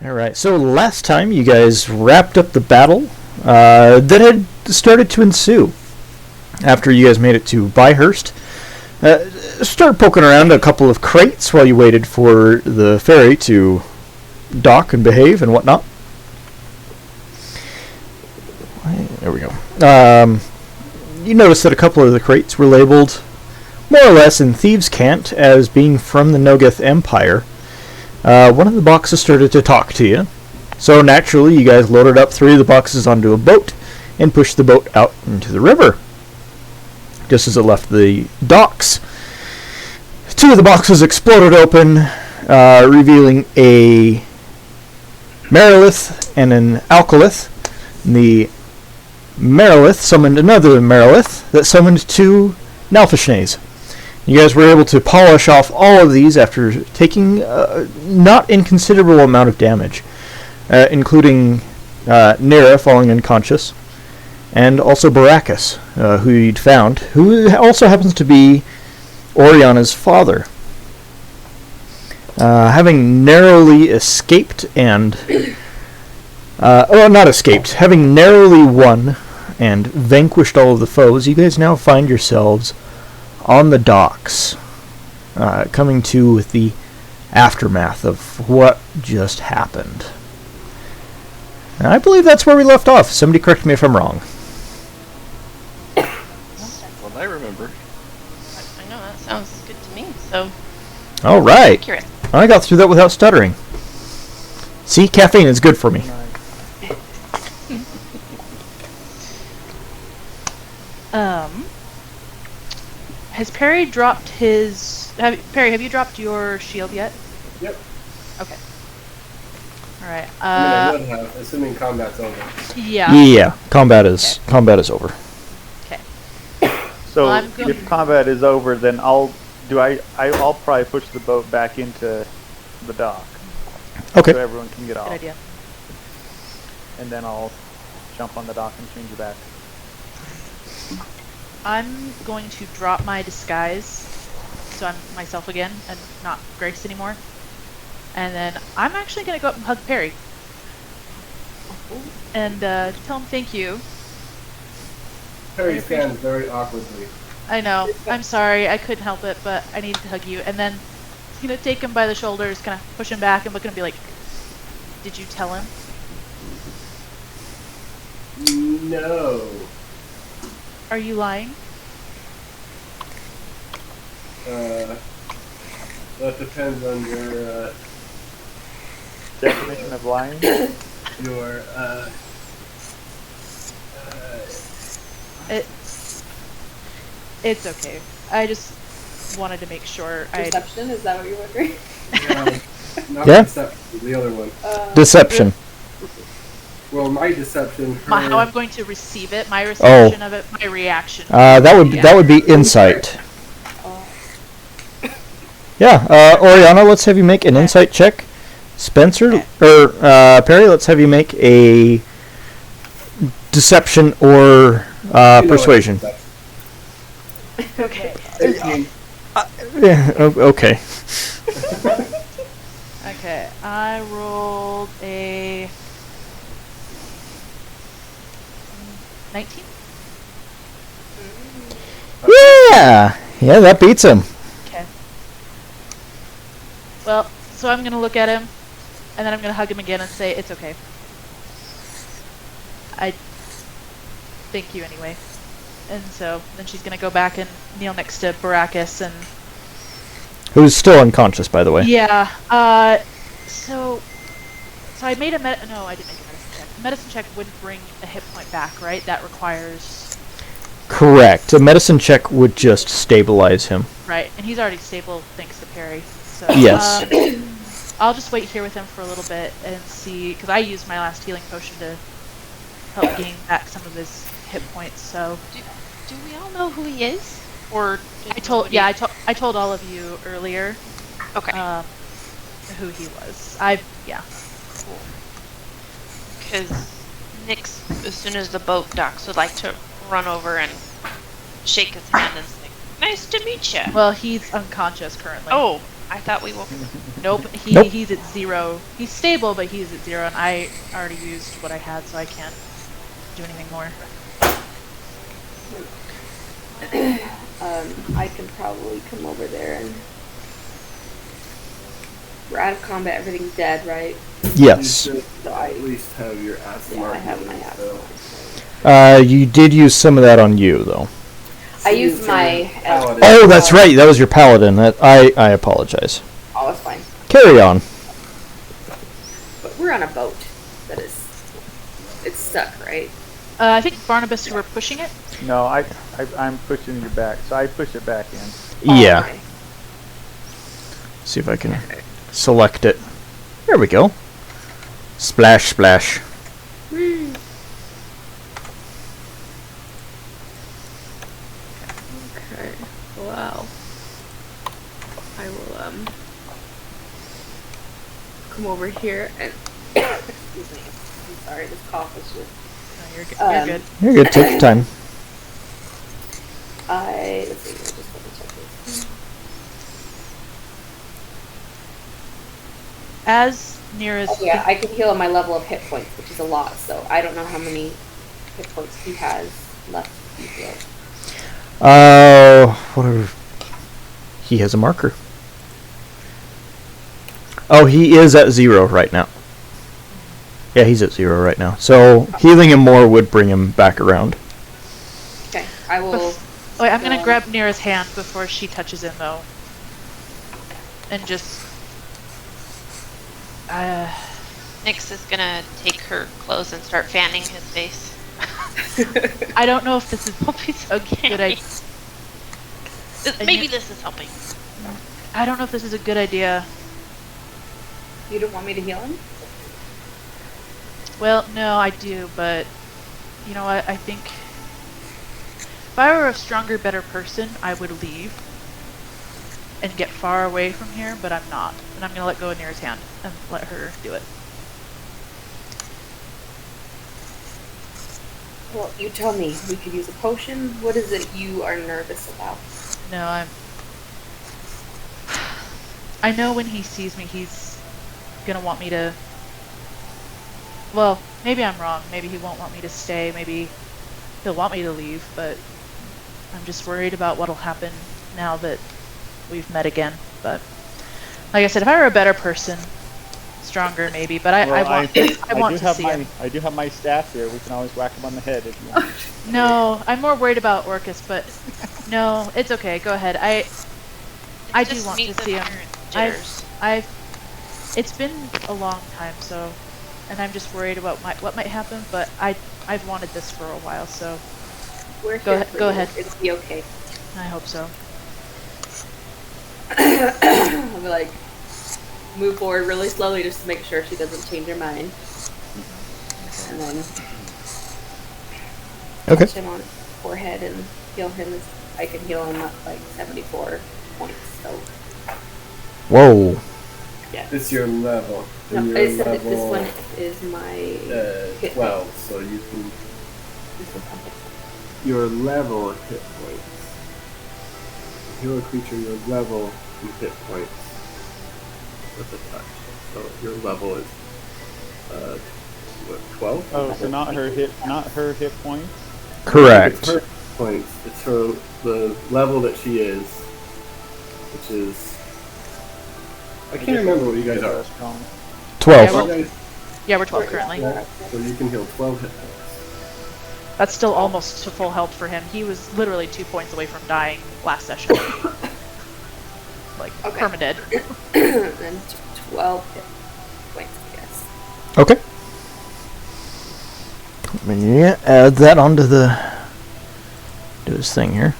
Alright, so last time you guys wrapped up the battle that had started to ensue after you guys made it to Byhurst. Start poking around a couple of crates while you waited for the ferry to dock and behave and whatnot. There we go. You notice that a couple of the crates were labeled more or less in thieves' cant as being from the Nogith Empire. One of the boxes started to talk to you, so naturally you guys loaded up 3 of the boxes onto a boat and pushed the boat out into the river. Just as it left the docks, 2 of the boxes exploded open, revealing a Merilith and an Alkalith. And the Merilith summoned another Merilith that summoned 2 Nalfishnays. You guys were able to polish off all of these after taking not inconsiderable amount of damage, including Nera falling unconscious, and also Baracus, who you'd found, who also happens to be Oriana's father. Having narrowly escaped and... not escaped. Having narrowly won and vanquished all of the foes, you guys now find yourselves on the docks, coming to with the aftermath of what just happened. And I believe that's where we left off. Somebody correct me if I'm wrong. Well, I remember. I know, that sounds good to me, so... All right. Accurate. I got through that without stuttering. See, caffeine is good for me. Has Perry dropped his... Perry, have you dropped your shield yet? Yep. Okay. Alright, I would have, assuming combat's over. Yeah. Yeah, combat is over. Okay. So Well, if combat is over, then I'll probably push the boat back into the dock. Okay. So everyone can get Good off. idea. And then I'll jump on the dock and change it back. I'm going to drop my disguise, so I'm myself again, and not Grace anymore. And then I'm actually going to go up and hug Perry. And tell him thank you. Perry stands very awkwardly. I know. I'm sorry. I couldn't help it, but I needed to hug you. And then I'm going to take him by the shoulders, kind of push him back, and look at him and be like, did you tell him? No. Are you lying? That depends on your, Definition of lying? your, It's okay. I just wanted to make sure Deception? Is that what you're wondering? not Yeah. deception, the other one. Deception. Well, my deception, how I'm going to receive it, my reception of it, my reaction. That would be insight. Yeah, Oriana, let's have you make an insight check. Spencer, or Perry, let's have you make a deception or persuasion. Okay. 18. Yeah, okay. Okay, I rolled a 19. Yeah, that beats him. Okay. Well, so I'm gonna look at him, and then I'm gonna hug him again and say it's okay. I thank you anyway. And so then she's gonna go back and kneel next to Baracus and. Who's still unconscious, by the way. Yeah. So I made a no, I didn't make a medicine check. The medicine check wouldn't bring a hit point back, right? That requires. Correct. A medicine check would just stabilize him. Right, and he's already stable thanks to Perry. So Yes. I'll just wait here with him for a little bit and see, because I used my last healing potion to help gain back some of his hit points. So Do we all know who he is? Or I told all of you earlier. Okay. Who he was. Cool. Because Nyx, as soon as the boat docks, would like to run over and shake his hand and say, "Nice to meet you." Well, he's unconscious currently. Oh, I thought we woke him. Nope, Nope. he's at 0. He's stable, but he's at 0, and I already used what I had, so I can't do anything more. I can probably come over there and... We're out of combat, everything's dead, right? Yes. You should at least have your ass Yeah, marked. I have my ass so. marked. You did use some of that on you, though. I used my... Paladin. Oh, that's right. That was your paladin. I apologize. Oh, it's fine. Carry on. But we're on a boat that is... It's stuck, right? I think Barnabas, you were pushing it? No, I'm pushing you back, so I push it back in. Yeah. Okay. See if I can select it. There we go. Splash, splash. Okay. Wow. I will come over here and excuse me. I'm sorry, this cough is just No, you're good. Um, You're good. You're good. Take your time. let's see, let me just double check this. As near as... Oh, yeah, I can heal my level of hit points, which is a lot, so I don't know how many hit points he has left to be healed. Whatever. He has a marker. Oh, he is at 0 right now. Yeah, he's at 0 right now. So healing him more would bring him back around. Okay, I will... Wait, I'm gonna grab Nira's hand before she touches him, though. And just... Nyx is gonna take her clothes and start fanning his face. I don't know if this is Okay. good idea. Maybe this is helping. I don't know if this is a good idea. You don't want me to heal him? Well, no, I do, but... You know what, I think... If I were a stronger, better person, I would leave. And get far away from here, but I'm not. And I'm gonna let go of Nira's hand and let her do it. Well, you tell me. We could use a potion. What is it you are nervous about? No, I know when he sees me, he's gonna want me to... Well, maybe I'm wrong. Maybe he won't want me to stay. Maybe he'll want me to leave, but... I'm just worried about what'll happen now that we've met again. But, like I said, if I were a better person, stronger maybe, but I want to see him. I do have my staff here. We can always whack him on the head if you want. No, I'm more worried about Orcus, but no, it's okay. Go ahead. I do Just want to meet the see him. jitters. It's been a long time, so, and I'm just worried about what might happen. But I've wanted this for a while, so We're Go here ahead- for go you. ahead. It'll be okay. I hope so. I'll be like, move forward really slowly just to make sure she doesn't change her mind. And then Okay. touch him on his forehead and heal him. I can heal him up like 74 points. So Whoa. It's your level. no, And I your said that this level, one is my hit 12, so you can... This one's on hit. Your level hit points. Heal a creature your level in hit points with a touch. So your level is, what, 12? Oh, so not her hit points. It's Correct. her points. It's her, the level that she is, which is... I can't remember what you guys are. Strong. 12. Yeah, You guys- Yeah, we're 12 currently. So you can heal 12 hit points. That's still almost to full health for him. He was literally 2 points away from dying last session. Like, Okay. permadead. and 12 hit points, I guess. Okay. Let me add that onto the... do his thing here.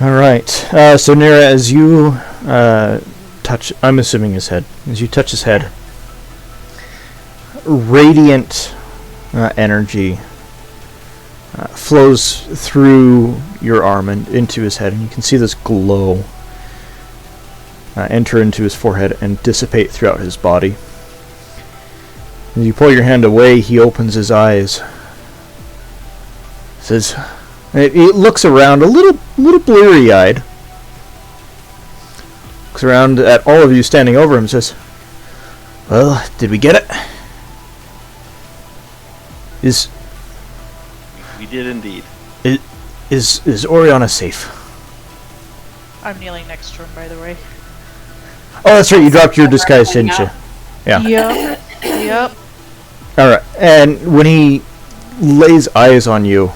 Alright. So Nira, as you touch... I'm assuming his head. As you touch his head, radiant energy flows through your arm and into his head, and you can see this glow enter into his forehead and dissipate throughout his body. As you pull your hand away, he opens his eyes. Says, he looks around a little bleary-eyed. looks around at all of you standing over him and says, "Well, did we get it? Is We did indeed. Oriana safe?" I'm kneeling next to him, by the way. Oh, that's right. You dropped your disguise, didn't you? Yeah. Yep. Yep. All right. And when he lays eyes on you,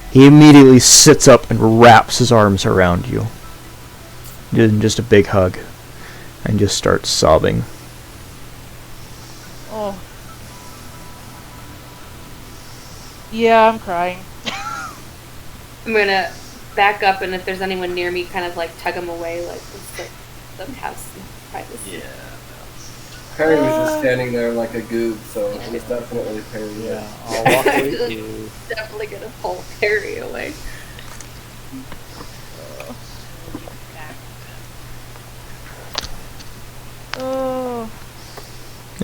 he immediately sits up and wraps his arms around you. Just a big hug, and just starts sobbing. Oh. Yeah, I'm crying. I'm gonna back up, and if there's anyone near me, kind of like tug them away, like just let them have some privacy. Yeah. Perry was just standing there like a goob, so it was definitely Perry. Yeah, I'll walk with you. Definitely gonna pull Perry away. Oh.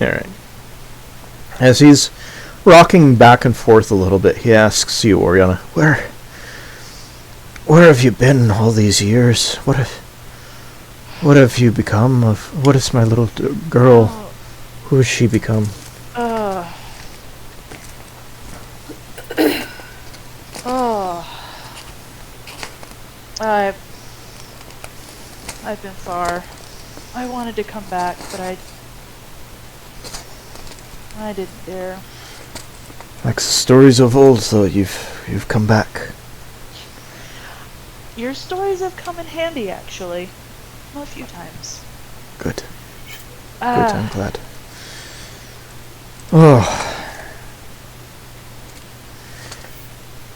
Alright. As he's rocking back and forth a little bit, he asks you, Oriana, Where have you been all these years? What have you become of... What is my little girl? Who has she become? I've been far. I wanted to come back, but I didn't dare. Like the stories of old, though, you've come back. Your stories have come in handy, actually. Well, a few times. Good. Good, I'm glad. Oh.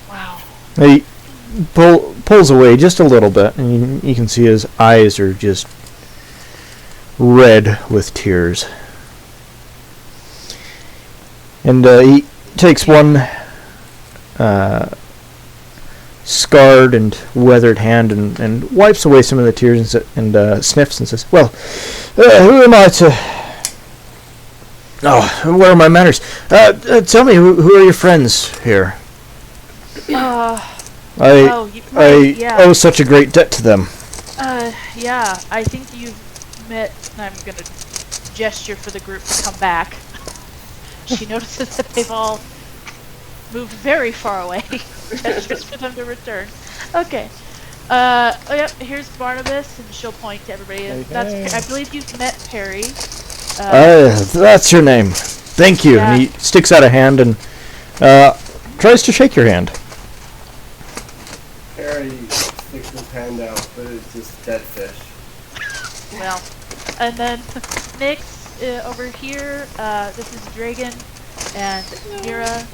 Wow. He pulls away just a little bit, and you can see his eyes are just red with tears. And he takes one scarred and weathered hand and wipes away some of the tears and sniffs and says, "Well, who am I to... Oh, what are my manners? Tell me, who are your friends here? I owe such a great debt to them." Yeah, I think you've met, and I'm gonna gesture for the group to come back. She notices that they've all moved very far away. Gestures for them to return. Okay. Oh yeah, here's Barnabas, and she'll point to everybody. And that's, I believe you've met Perry. That's your name. Thank you. Yeah. And he sticks out a hand and tries to shake your hand. Perry sticks his hand out, but it's just dead fish. Well, and then Nyx over here. This is Dragon and Mira,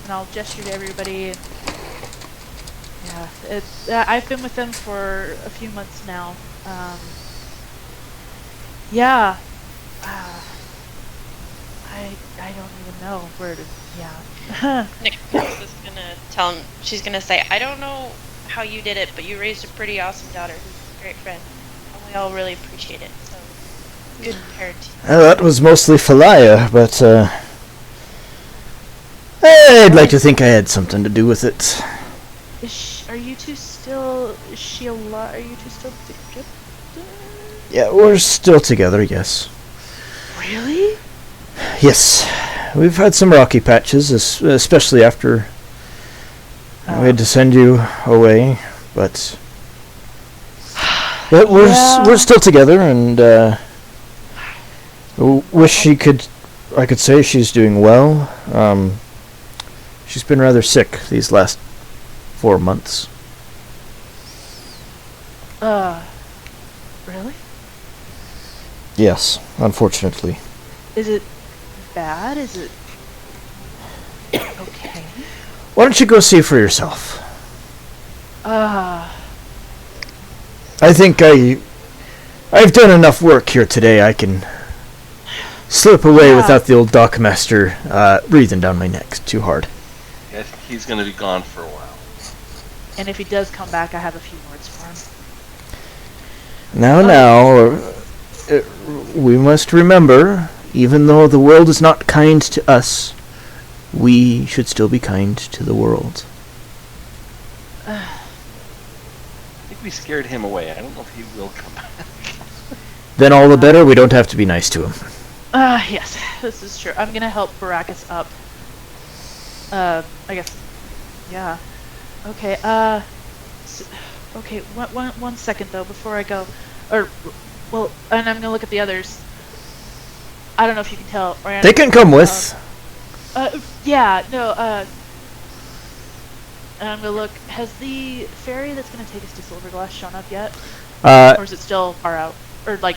and I'll gesture to everybody. And yeah, it's I've been with them for a few months now. Yeah. I don't even know where to. Yeah. Nick is gonna tell him. She's gonna say, "I don't know how you did it, but you raised a pretty awesome daughter who's a great friend, and we all really appreciate it. So, good parenting." That was mostly Falaya, but I'd like to think I had something to do with it. Are you two still? Is she alive? Are you two still together? Yeah, we're still together, yes. Really? Yes. We've had some rocky patches, especially after we had to send you away, but we're still together, and wish I could say she's doing well. She's been rather sick these last 4 months. Really? Yes, unfortunately. Is it bad? Is it okay? Why don't you go see for yourself? I think I've done enough work here today. I can slip away without the old dockmaster breathing down my neck too hard. Yeah, I think he's going to be gone for a while. And if he does come back, I have a few words for him. Now, we must remember, even though the world is not kind to us, we should still be kind to the world. I think we scared him away. I don't know if he will come back. Then all the better. We don't have to be nice to him. Yes, this is true. I'm gonna help Baracus up. I guess. Yeah. Okay. Okay. One second though, before I go, well, and I'm gonna look at the others. I don't know if you can tell. Or They can come with. Yeah. No. And I'm gonna look. Has the ferry that's gonna take us to Silverglass shown up yet, or is it still far out, or like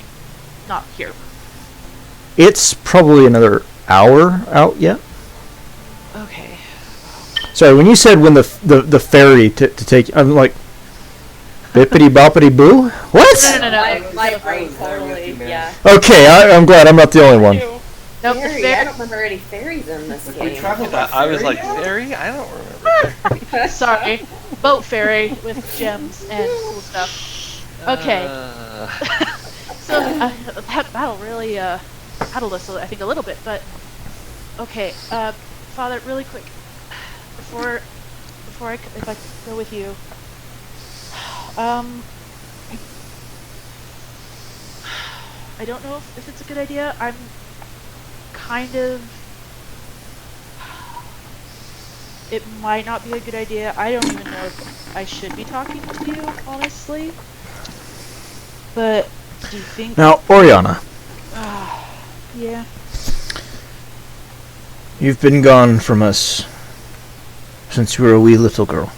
not here? It's probably another hour out yet. Okay. Sorry, when you said when the ferry to take, I'm like, bippity boppity boo? What? No. My brain totally, yeah. Okay, I'm glad I'm not the only one. Nope, the Ferry, I don't remember any fairies in this If we game. travel by I was ferry- like, fairy? I don't remember. Sorry, boat ferry with gems and cool stuff. Okay, so that battle really rattled us, I think, a little bit. But okay, Father, really quick, before if I go with you, I don't know if it's a good idea. I'm kind of. It might not be a good idea. I don't even know if I should be talking to you, honestly. But do you think? Now, Oriana, Yeah. you've been gone from us since you were a wee little girl.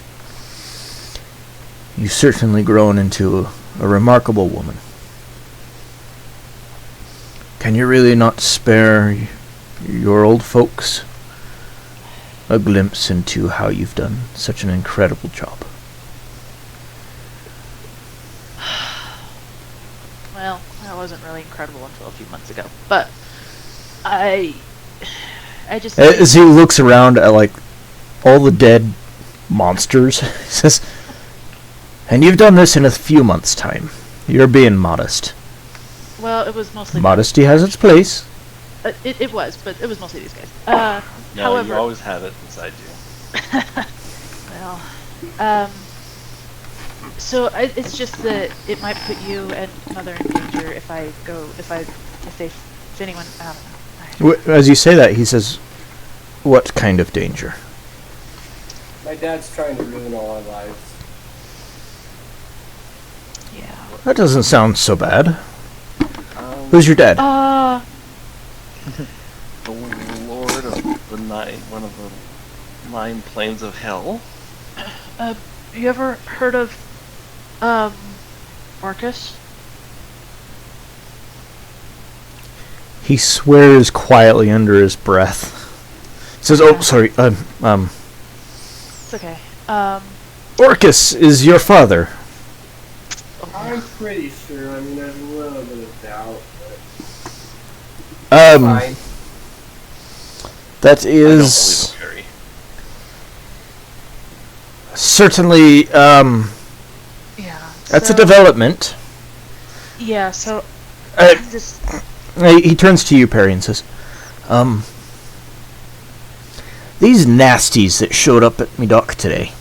You've certainly grown into a remarkable woman. Can you really not spare your old folks a glimpse into how you've done such an incredible job? Well, that wasn't really incredible until a few months ago. But I just As he looks around at like all the dead monsters, he says, "And you've done this in a few months' time. You're being modest. well, it was mostly Modesty has its place." it was, but it was mostly these guys. No, However, you always have it inside you. well, so it's just that it might put you and Mother in danger if anyone, I don't know. As you say that, he says, "What kind of danger?" My dad's trying to ruin all our lives. Yeah. That doesn't sound so bad. Who's your dad? The Lord of the Nine, one of the 9 planes of hell. You ever heard of, Orcus? He swears quietly under his breath. He says, "Oh, sorry. It's okay. Orcus is your father." I'm pretty sure. I mean, there's a little bit of doubt, but That I don't is believe a fairy. certainly Yeah. that's a so- development. Yeah, so Uh, I'm just he turns to you, Perry, and says, "These nasties that showed up at me dock today,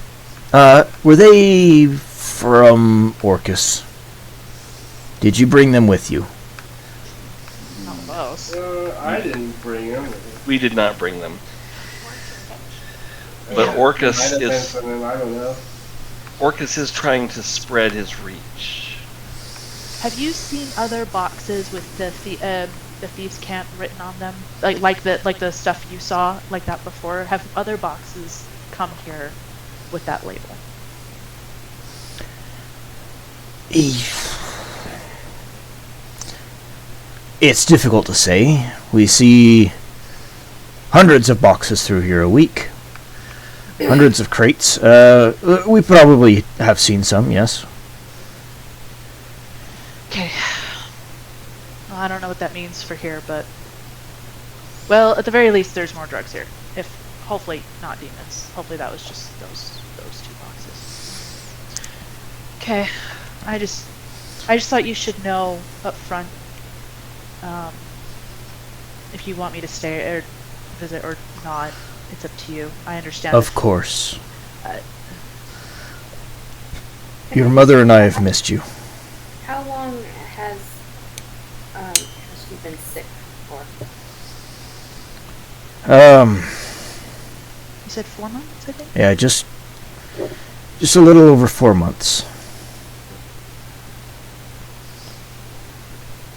were they from Orcus? Did you bring them with you?" not close. I didn't bring him. We did not bring them. But Orcus Might have been is from him, I don't know. Orcus is trying to spread his reach. Have you seen other boxes with the thieves' camp written on them, like the stuff you saw like that before? Have other boxes come here with that label? It's difficult to say. We see hundreds of boxes through here a week. Hundreds of crates. We probably have seen some, yes. Okay. Well, I don't know what that means for here, but well, at the very least, there's more drugs here. If hopefully not demons. Hopefully that was just those 2 boxes. Okay. I just thought you should know up front. If you want me to stay or visit or not, it's up to you. I understand. Of course. Your mother and I have missed you. How long has Has she been sick for? You said 4 months, I think? Yeah, just a little over 4 months.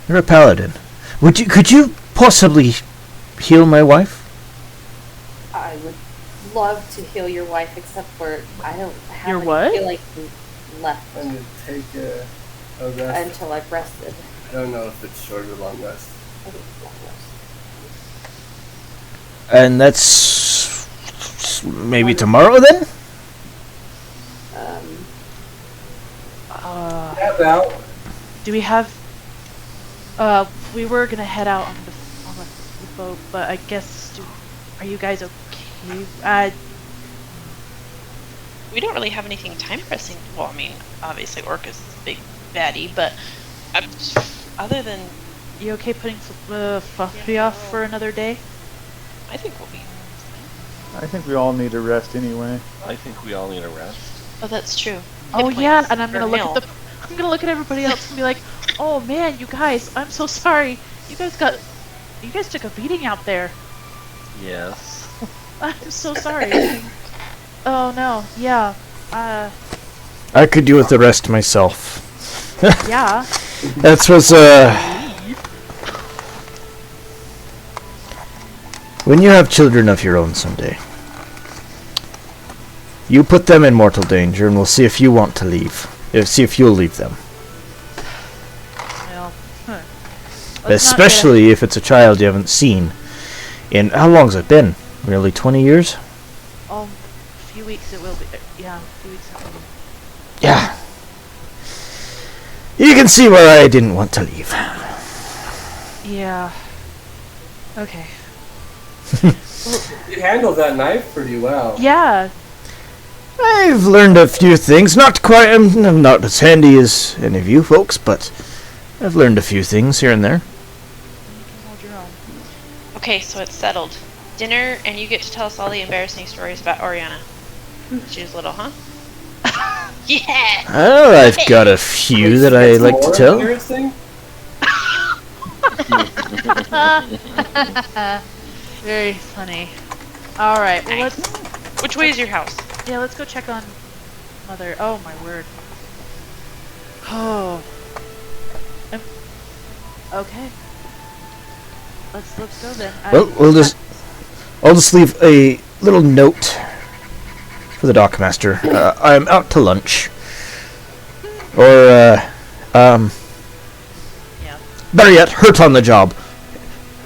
You're a paladin. Could you possibly heal my wife? I would love to heal your wife, except for I don't have Your any what? healing left I'm gonna take a rest. until I've rested. I don't know if it's short or long rest. I think it's long rest. And that's maybe tomorrow then? Yeah, about. Do we have? We were gonna head out on the boat, but I guess are you guys okay? We don't really have anything time pressing. Well, I mean, obviously Orcus is a big baddie, but other than, You okay putting Fluffy off for another day? I think we'll be fine. I think we all need a rest anyway. I think we all need a rest. Oh, that's true. Oh Hit yeah, points and I'm per gonna mil. I'm gonna look at everybody else and be like, oh man, you guys, I'm so sorry. You guys took a beating out there. Yes. I'm so sorry. Oh no, yeah, I could do with the rest myself. yeah. That was when you have children of your own someday, you put them in mortal danger, and we'll see if you want to leave. See if you'll leave them. Well, Especially if it's a child you haven't seen. In how long's it been? Nearly 20 years? a few weeks it will be. Yeah, a few weeks it will be. Yeah. You can see why I didn't want to leave. Yeah. Okay. You handled that knife pretty well. Yeah. I've learned a few things. Not quite. I'm not as handy as any of you folks, but I've learned a few things here and there. You can hold your own. Okay, so it's settled. Dinner, and you get to tell us all the embarrassing stories about Oriana. She was little, huh? Yeah! Oh, I've got a few that I like to More tell. embarrassing? Very funny. All right. Well, Nice. Which way is your house? let's go check on Mother. Oh my word. Oh. Okay. Let's go then. Well, I'll just leave a little note for the dockmaster. I'm out to lunch. Or, Yeah. better yet, hurt on the job.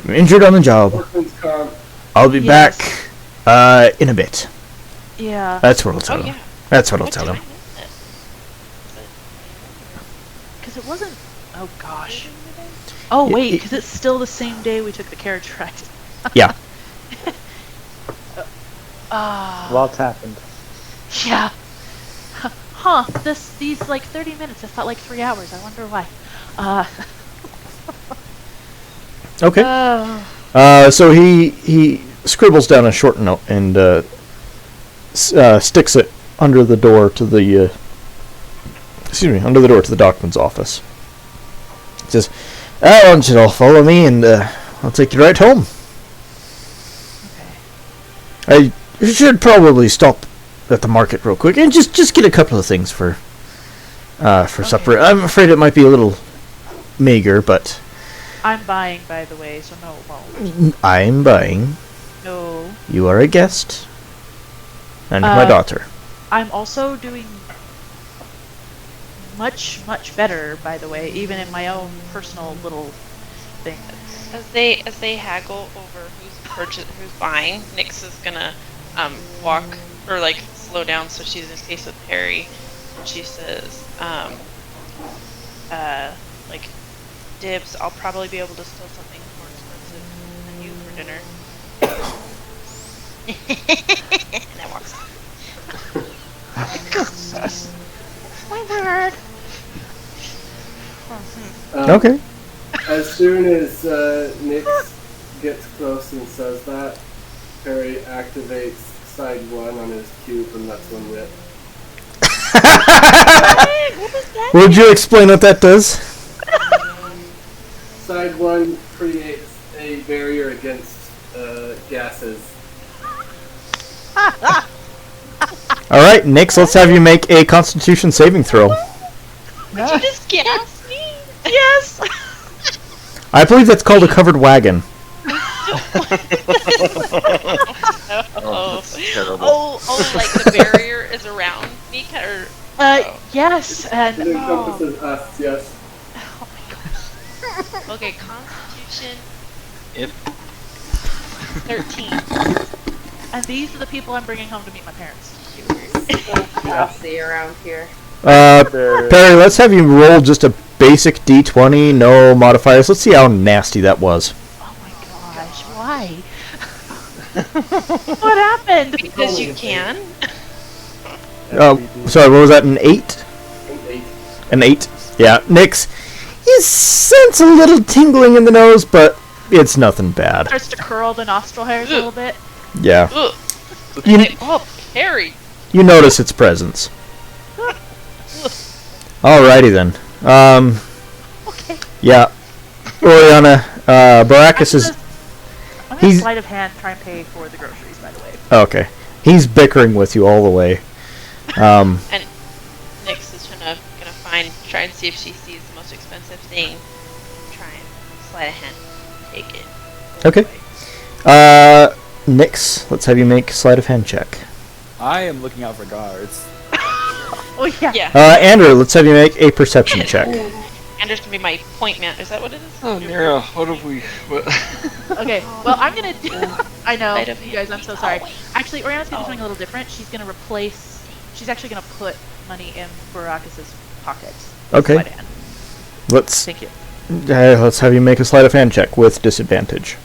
I'm injured on the job. Workman's comp. I'll be Yes. back, in a bit. Yeah. That's what I'll tell Oh, him. yeah. That's what I'll What tell time him. is it? Because it wasn't. Oh gosh. Oh Y- wait, y- because it's still the same day we took the carriage ride. Yeah. Ah. Lots happened. Yeah. Huh. These like 30 minutes. It felt like 3 hours. I wonder why. Okay. Oh. So he scribbles down a short note and sticks it under the door to the under the door to the dockman's office. He says, "I want you to all follow me, and I'll take you right home. Okay. I should probably stop at the market real quick and just get a couple of things for supper. I'm afraid it might be a little meager, but I'm buying, by the way, so no, it won't. I'm buying. No. You are a guest, and my daughter." I'm also doing much better, by the way, even in my own personal little thing. As they haggle over who's buying, Nyx is gonna walk or like slow down so she's in face with Perry. And she says, like, dibs, I'll probably be able to steal something more expensive than you for dinner. And then walks off. My word. Okay. As soon as Nyx gets close and says that, Perry activates side 1 on his cube and lets one rip. What was that? Would you explain what that does? Side one creates a barrier against gases. All right, Nix, let's have you make a Constitution saving throw. Did you just gas me? Yes. I believe that's called a covered wagon. Terrible. Oh, like the barrier is around me, or Yes, and It encompasses us, yes. okay, Constitution If 13. and these are the people I'm bringing home to meet my parents. Classy around here. There- Perry, let's have you roll just a basic D20, no modifiers. Let's see how nasty that was. Oh my gosh, why? What happened? Because you can. Sorry, what was that? An 8? An 8. An 8? Yeah, Nix, you sense a little tingling in the nose, but it's nothing bad. Starts to curl the nostril hairs a little bit. Yeah, Ugh. you, Oh, Perry. you notice its presence. Alrighty then. Okay. Yeah. Oriana, Baracus is... I'm gonna He's- sleight of hand try and pay for the groceries, by the way. Okay. He's bickering with you all the way. And Nyx is try and see if she sees the most expensive thing. Try and sleight of hand take it. Okay. Nix, let's have you make a sleight of hand check. I am looking out for guards. Oh yeah. Yeah. Andrew, let's have you make a perception check. Anders can be my point man. Is that what it is? Oh, Nero, what have we? What? Okay. Well, I'm gonna do. I know, Sleight of you guys. I'm so sorry. Actually, Oriana's gonna do something a little different. She's gonna replace. She's actually gonna put money in Baracus's pocket. Okay. Sleight of hand. Let's Thank you. let's have you make a sleight of hand check with disadvantage.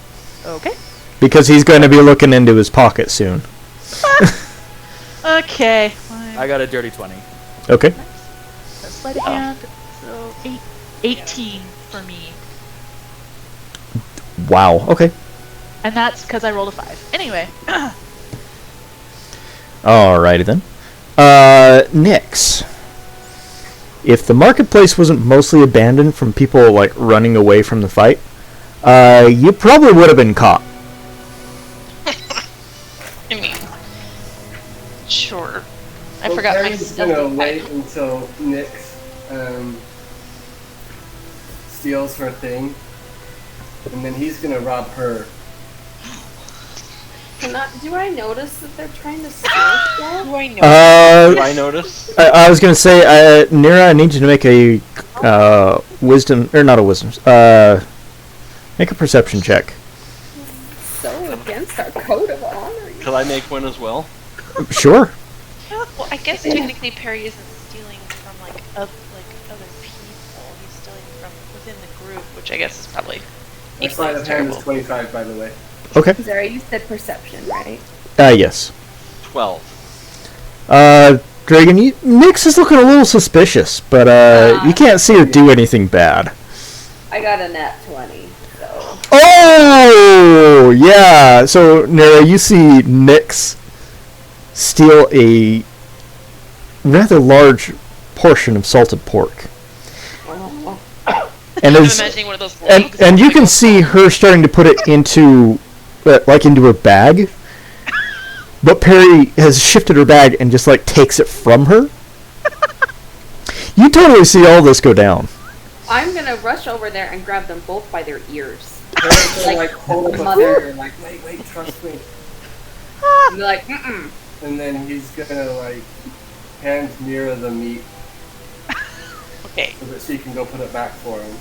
Okay. Because he's going to be looking into his pocket soon. Okay. I got a dirty 20. Okay. Sleight of hand. So 18 for me, Wow. Okay. and that's because I rolled a 5. Anyway. Alrighty then. Nix. If the marketplace wasn't mostly abandoned from people like running away from the fight, you probably would have been caught. I mean, sure. I Well, forgot my Perry's gonna stealthy wait type. until Nyx steals her thing, and then he's gonna rob her. Do I notice that they're trying to steal stuff? Do I know? Do I notice? I was gonna say, Nira, I need you to make a wisdom, or not a wisdom, make a perception check. So against our code of honor. Could I make one as well? Sure. Well, I guess technically Perry isn't stealing from like other people. He's stealing from within the group, which I guess is probably My equally sleight as of hand is terrible. 25, by the way. Okay. Zara, you said perception, right? Yes. 12. Dragon, Nix is looking a little suspicious, but you can't see her do anything bad. I got a nat 20, so. Oh, yeah. So, Nira, you see Nix steal a rather large portion of salted pork. Oh. And I'm as, imagining one of those legs. and you can see her starting to put it into into her bag. But Perry has shifted her bag and just like takes it from her. You totally see all this go down. I'm gonna rush over there and grab them both by their ears. Perry's gonna Like, hold up a mother. finger, like, wait, trust me. And be like, mm-mm. And then he's gonna like hand Mira the meat Okay. so that she can go put it back for him.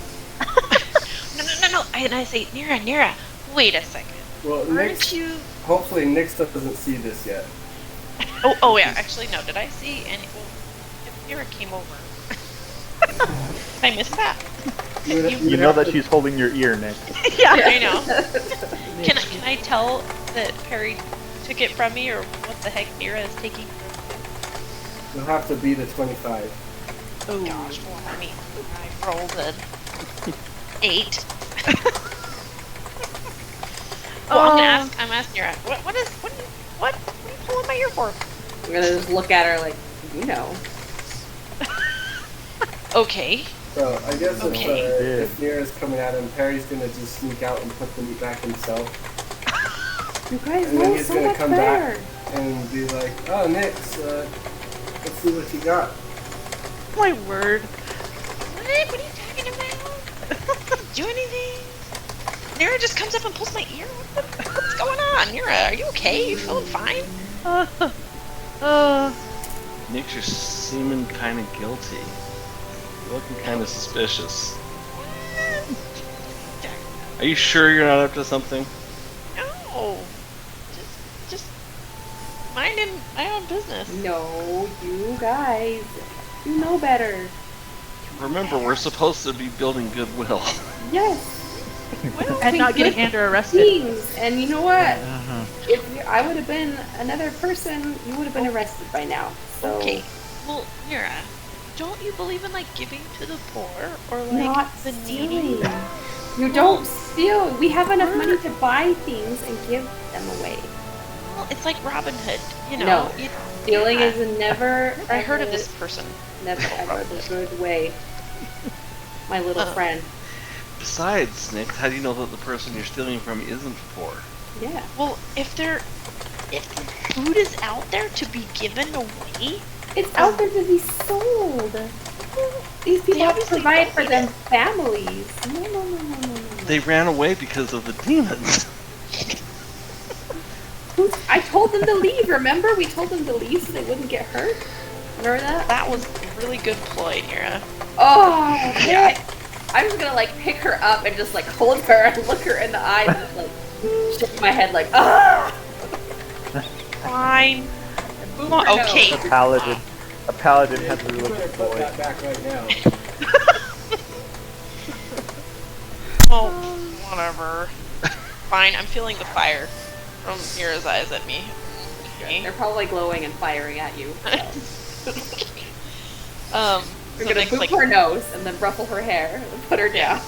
No. And I say, Nira, wait a second. Well, Aren't Nyx, you? hopefully Nyx doesn't see this yet. Oh yeah. Actually, no. Did I see any? Well, if Nira came over, I missed that. You know that she's holding your ear, Nick. Yeah, I know. Can I tell that Perry took it from me, or what the heck Nira is taking? You'll have to beat a 25. Oh gosh, well, I mean, I rolled an 8. Well, I'm gonna ask Nira, what are you pulling my ear for? I'm gonna just look at her like, you know. Okay, So I guess Okay. if Nira's coming at him, Perry's gonna just sneak out and put the meat back himself. You guys And then know he's so gonna much come better. back and be like, oh, Nix, let's see what you got. My word. What are you talking about? Do anything? Nira just comes up and pulls my ear. What's going on? Nira, are you okay? You feeling fine? Nick, you're seeming kind of guilty. You're looking kind of suspicious. Are you sure you're not up to something? No. Just minding my own business. No, you guys. You know better. Remember, we're supposed to be building goodwill. Yes. Well, And not getting good Andrew arrested. Things. And you know what? I would have been another person, you would have been arrested by now. So okay. Well, Nira, don't you believe in like giving to the poor or like not the needy? stealing. You don't steal. We have enough money to buy things and give them away. Well, it's like Robin Hood, you know. No. You- Stealing Yeah. is never. I heard of ever- this person. Never ever the good way. My little friend. Besides, Nick, how do you know that the person you're stealing from isn't poor? Yeah. Well, if the food is out there to be given away, It's out there to be sold. These people have to obviously provide don't for need them families. No. They ran away because of the demons. I told them to leave, remember? We told them to leave so they wouldn't get hurt. Remember that? that was a really good ploy, Nira. Oh, yeah. I'm just gonna like pick her up and just like hold her and look her in the eyes and just like shake my head like, ah! Fine. Boom Well, her nose. okay. A paladin has a You really better good put boy. that back right now. Oh, whatever. Fine, I'm feeling the fire from Nira's eyes at me. They're probably glowing and firing at you. So. We're So gonna Nick's boop like, her nose and then ruffle her hair and put her down.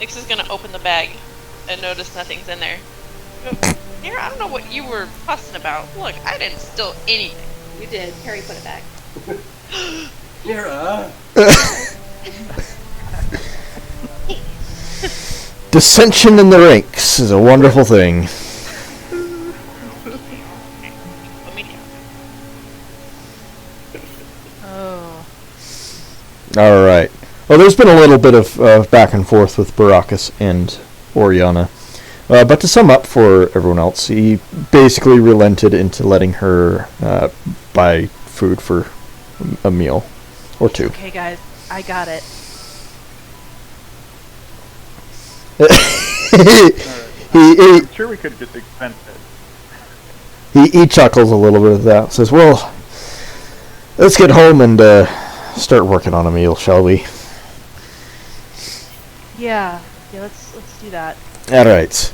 Nix is gonna open the bag and notice nothing's in there. Nira, I don't know what you were fussing about. Look, I didn't steal anything. You did. Harry put it back. Nira! Dissension in the ranks is a wonderful thing. Put me down. Oh. Alright. Well, there's been a little bit of back and forth with Baracus and Oriana. But to sum up for everyone else, he basically relented into letting her buy food for a meal or two. Okay, guys, I got it. he I'm sure we could just expense it. he chuckles a little bit at that. Says, "Well, let's get home and start working on a meal, shall we?" Yeah, let's do that. All right.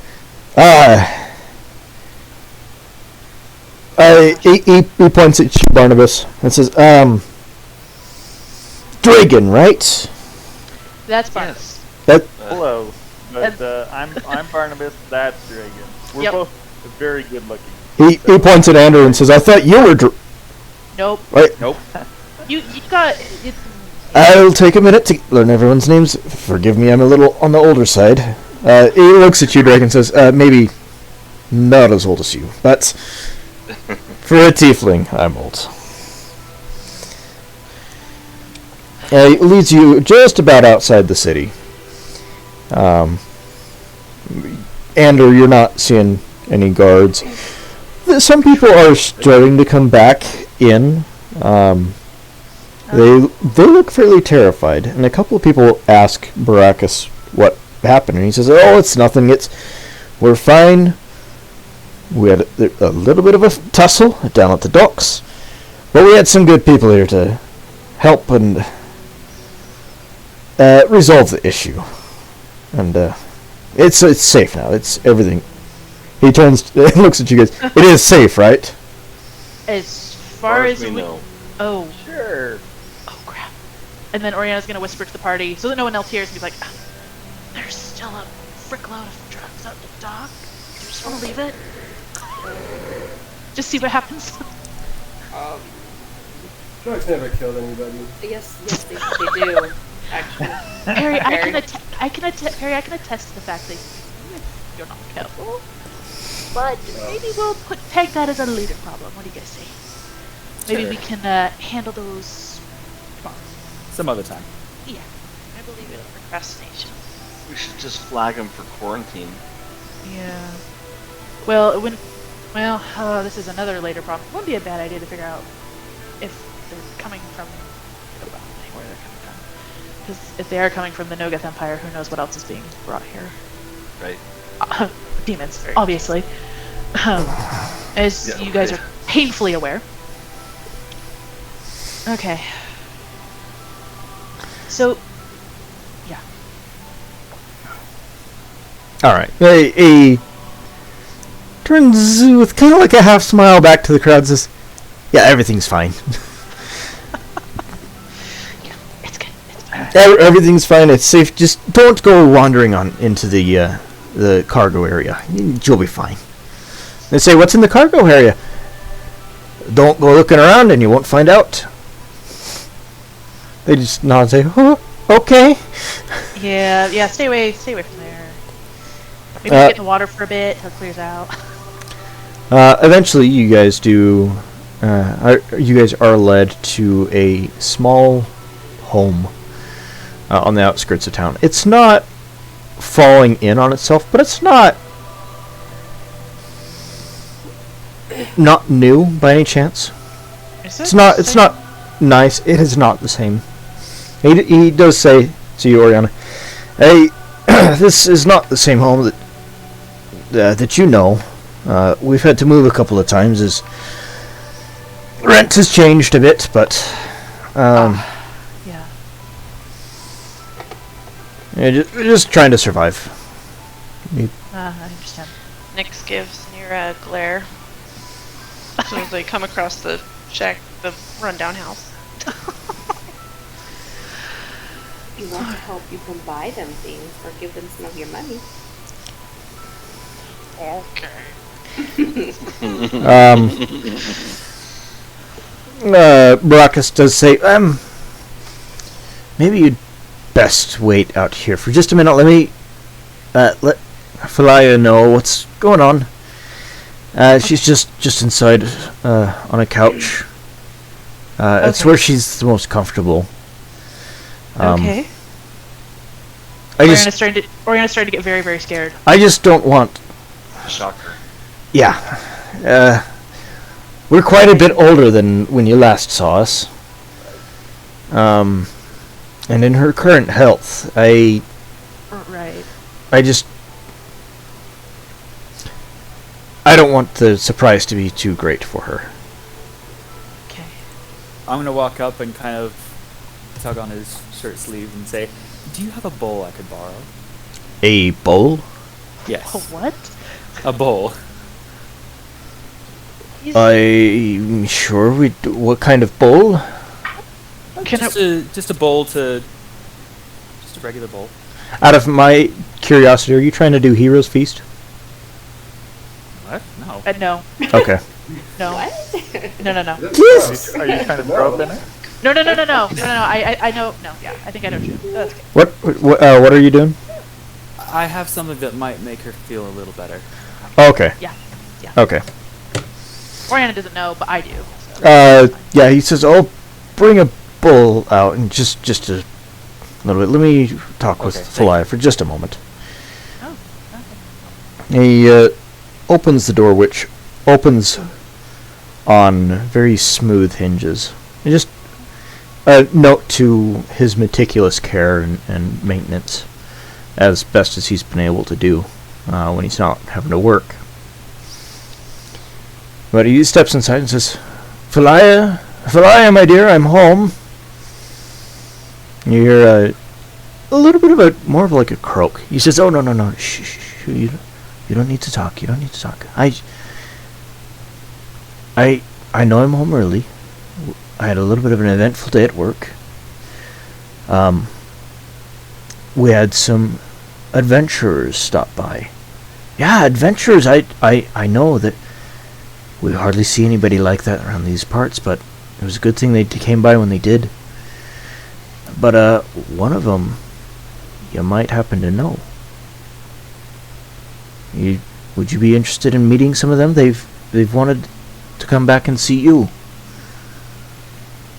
He points at you, Barnabas, and says, Dragon, right? That's Barnabas. Yes. Hello, but I'm Barnabas. That's Dragon. We're Yep. both very good looking. He points at Andrew and says, "I thought you were Nope. right." Nope. You got it. I'll take a minute to learn everyone's names. Forgive me, I'm a little on the older side. He looks at you, Drake, and says, maybe not as old as you, but for a tiefling, I'm old. He leads you just about outside the city. Andrew, you're not seeing any guards. Some people are starting to come back in. They look fairly terrified, and a couple of people ask Baracus what happened, and he says, "Oh, it's nothing. We're fine. We had a little bit of a tussle down at the docks, but we had some good people here to help and resolve the issue, and it's safe now. It's everything." He turns, looks at you guys. It is safe, right? As far as we we know. Oh. Sure. Oh crap. And then Oriana's gonna whisper to the party so that no one else hears and be like, there's still a frickload of drugs out the dock. Do you just wanna leave it? Just see what happens. Drugs never killed anybody. Yes, they do. Actually. Harry, Harry. Harry, I can attest to the fact that if you're not careful. But maybe we'll peg that as a later problem. What do you guys say? Maybe Sure. we can handle those tomorrow. Some other time. Yeah. I believe in procrastination. We should just flag him for quarantine. Yeah. Well, this is another later problem. It wouldn't be a bad idea to figure out if they're coming from where they're coming from. Because if they are coming from the Nogoth Empire, who knows what else is being brought here? Right. Demons, obviously. As Yeah, you guys okay. are painfully aware. Okay. So, yeah. All right. He turns with kind of like a half smile back to the crowd and says, yeah, everything's fine. It's good. It's fine. Everything's fine. It's safe. Just don't go wandering on into the cargo area. You'll be fine. They say, what's in the cargo area? Don't go looking around and you won't find out. They just nod and say, oh, okay. Yeah, stay away from there. Maybe get in the water for a bit till it clears out. Eventually, you guys do. You guys are led to a small home on the outskirts of town. It's not falling in on itself, but it's not new by any chance. It's not nice. It is not the same. He does say to you, Oriana, hey, this is not the same home that you know. We've had to move a couple of times as rent has changed a bit, but Yeah. we're just trying to survive. I understand. Nyx gives Nira a glare as soon as they come across the shack, the rundown house. If you want to help, you can buy them things or give them some of your money. Okay. Baracus does say, maybe you'd best wait out here for just a minute. Let me let Phalia know what's going on. She's just inside on a couch. It's Okay. where she's the most comfortable. Okay. Oriana's starting to get very, very scared. I just don't want. Shocker. Yeah. We're quite a bit older than when you last saw us. And in her current health, Right. I don't want the surprise to be too great for her. Okay. I'm gonna walk up and kind of tug on his shirt sleeve and say, "Do you have a bowl I could borrow?" A bowl? Yes. Oh, what? A bowl. I'm sure we do. What kind of bowl? Just a bowl to. Just a regular bowl. Out of my curiosity, are you trying to do Heroes Feast? What? No. No. Okay. No. What? No. Are you trying to throw up in it? No. I know. No. Yeah. I think I know what you. That's good. What are you doing? I have something that might make her feel a little better. Oh, okay. Yeah. Okay. Oriana doesn't know, but I do. So. Yeah, he says, "Oh, bring a bowl out and just a little bit. Let me talk with Okay, Phalia for just a moment." Oh. Okay. He opens the door, which opens on very smooth hinges. And just a note to his meticulous care and maintenance, as best as he's been able to do when he's not having to work. But he steps inside and says, Phalia, my dear, I'm home. You hear a little bit of more of like a croak. He says, "Oh, no, shh, you don't need to talk. You don't need to talk. I know I'm home early. I had a little bit of an eventful day at work. We had some adventurers stop by. Yeah, adventurers. I know that we hardly see anybody like that around these parts, but it was a good thing they came by when they did. But one of them you might happen to know. Would you be interested in meeting some of them? They've wanted to come back and see you.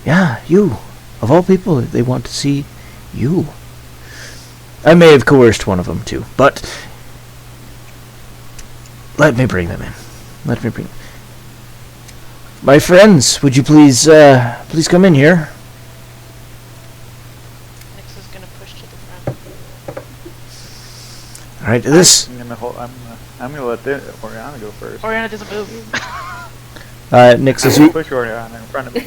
Yeah, you. Of all people, they want to see you. I may have coerced one of them too, but let me bring them in. My friends, would you please come in here? Nyx is gonna push to the front. All right, this. I'm gonna let Oriana go first. Oriana doesn't move. Nyx, as you Push Oriana in front of me.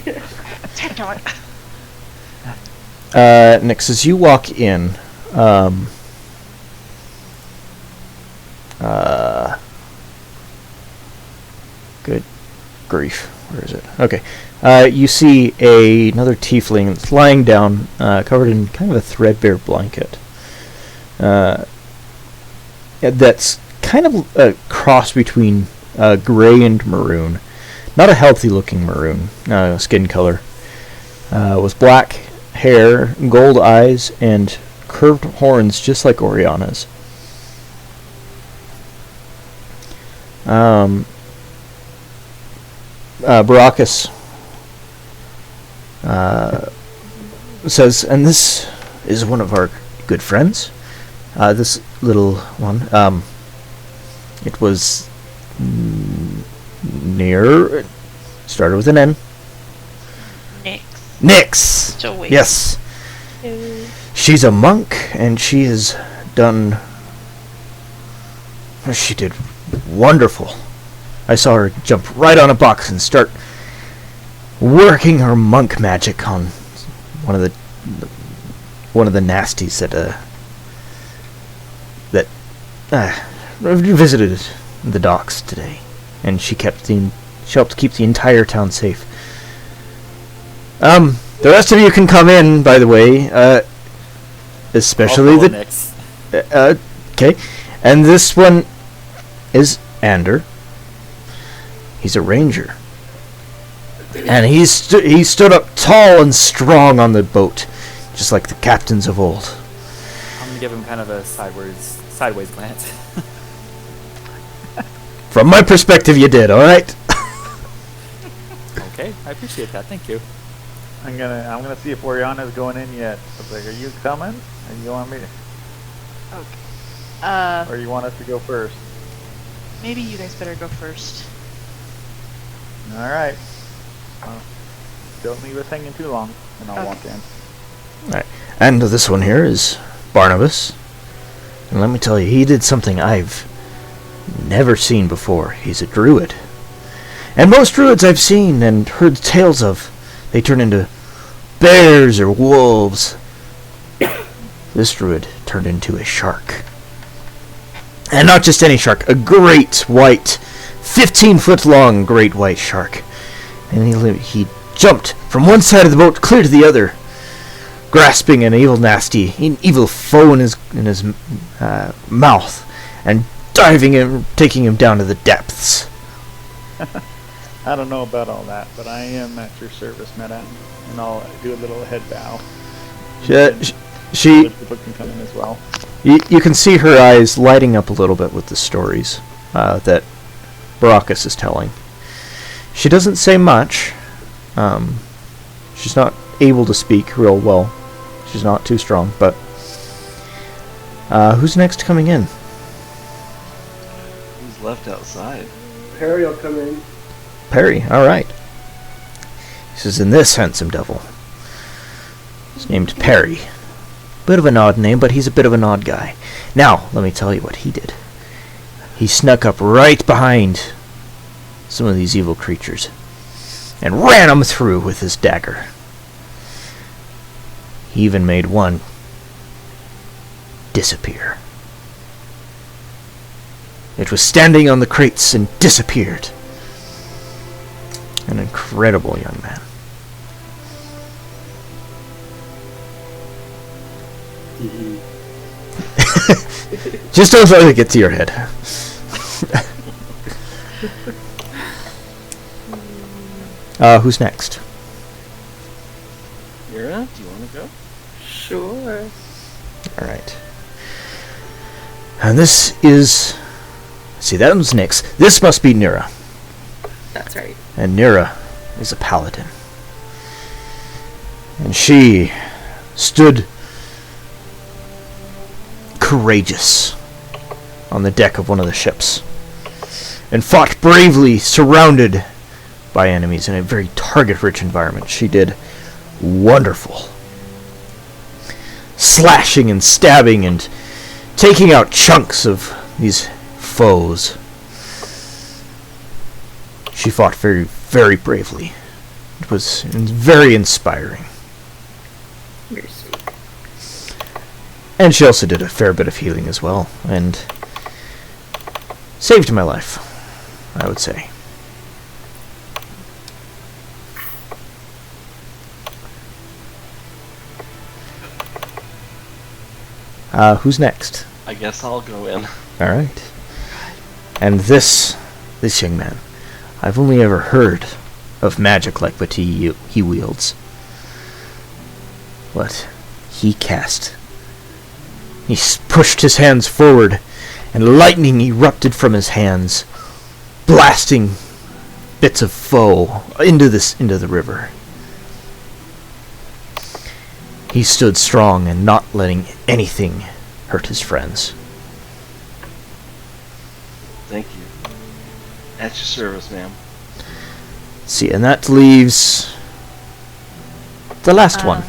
Nyx, as you walk in, good grief, where is it? Okay, you see another tiefling that's lying down, covered in kind of a threadbare blanket. That's kind of a cross between gray and maroon. Not a healthy-looking maroon skin color. With black hair, gold eyes, and curved horns just like Oriana's. Baracus says, and this is one of our good friends. This little one, it was near, started with an N. Nyx. Still waiting. Yes. She's a monk, and she has done. She did wonderful. I saw her jump right on a box and start working her monk magic on one of the nasties that visited the docks today, and she helped keep the entire town safe. The rest of you can come in, by the way, especially Nyx. okay, and this one is Ander. He's a ranger, and he stood up tall and strong on the boat, just like the captains of old. I'm gonna give him kind of a sideways glance. From my perspective, you did, all right. Okay, I appreciate that. Thank you. I'm gonna see if Oriana's going in yet. I was like, are you coming? And you want me to, or you want us to go first? Maybe you guys better go first. All right. Don't leave us hanging too long, and I'll walk in. All right, and this one here is Barnabas, and let me tell you, he did something I've never seen before. He's a druid, and most druids I've seen and heard tales of, they turn into bears or wolves. This druid turned into a shark. And not just any shark, a great white, 15-foot long great white shark. And he jumped from one side of the boat clear to the other, grasping an evil foe in his mouth, and diving him, taking him down to the depths. I don't know about all that, but I am at your service, madam, and I'll do a little head bow. She People can come in as well. You can see her eyes lighting up a little bit with the stories that Baracus is telling. She doesn't say much. She's not able to speak real well. She's not too strong, but who's next coming in? Who's left outside? Perry will come in. Perry, alright. He says, and this handsome devil is named Perry. Bit of an odd name, but he's a bit of an odd guy. Now, let me tell you what he did. He snuck up right behind some of these evil creatures and ran them through with his dagger. He even made one disappear. It was standing on the crates and disappeared. An incredible young man. Just don't let it get to your head. Who's next? Mira, do you want to go? Sure. All right. And this is... See, that was Nyx. This must be Nira. That's right. And Nira is a paladin. And she stood courageous on the deck of one of the ships and fought bravely, surrounded by enemies in a very target-rich environment. She did wonderful. Slashing and stabbing and taking out chunks of these foes. She fought very, very bravely. It was very inspiring. You're sweet. And she also did a fair bit of healing as well, and saved my life, I would say. Who's next? I guess I'll go in. Alright. And this young man, I've only ever heard of magic like what he wields. What he cast. He pushed his hands forward, and lightning erupted from his hands, blasting bits of foe into the river. He stood strong and not letting anything hurt his friends. Thank you. At your service, ma'am. See, and that leaves the last one.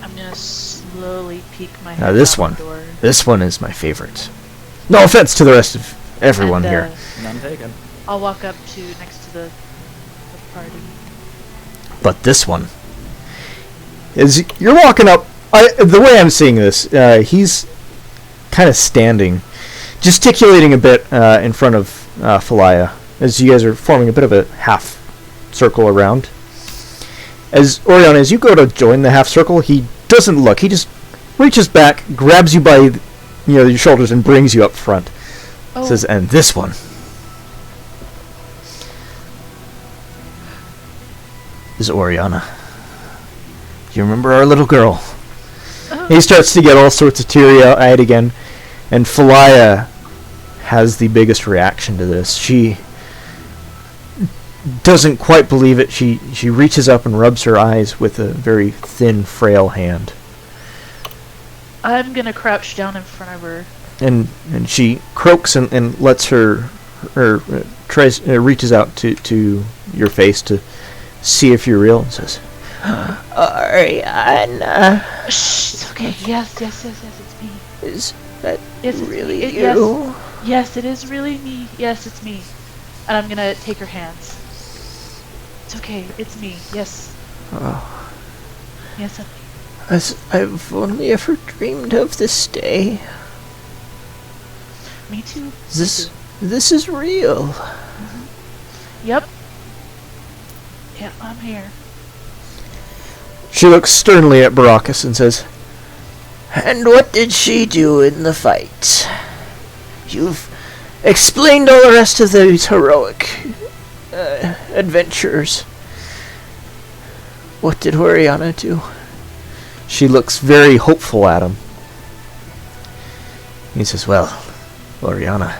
I'm gonna slowly peek my head Now this out one. the door. This one is my favorite. No offense to the rest of everyone And, here, None taken. I'll walk up to next to the party. but this one is, you're walking up. The way I'm seeing this, he's kind of standing, gesticulating a bit in front of Falaya, as you guys are forming a bit of a half circle around. As Oriana, as you go to join the half circle, he doesn't look. He just reaches back, grabs you by your shoulders, and brings you up front. Oh. Says, and this one is Oriana. You remember our little girl? Oh. He starts to get all sorts of teary-eyed again, and Falaya has the biggest reaction to this. She doesn't quite believe it. She reaches up and rubs her eyes with a very thin, frail hand. I'm gonna crouch down in front of her. And she croaks and lets reaches out to your face to see if you're real, and says, Oriana, Shh, it's okay. Yes, it's me. is that Yes, it's really me. you? Yes, it is really me. Yes, it's me. And I'm gonna take her hands. It's okay. It's me. Yes. Oh, Yes. as I've only ever dreamed of this day. Me too. This is real. Yep. Yeah, I'm here. She looks sternly at Baracus and says, and what did she do in the fight? You've explained all the rest of these heroic adventures. What did Oriana do? She looks very hopeful at him. He says, well, Oriana,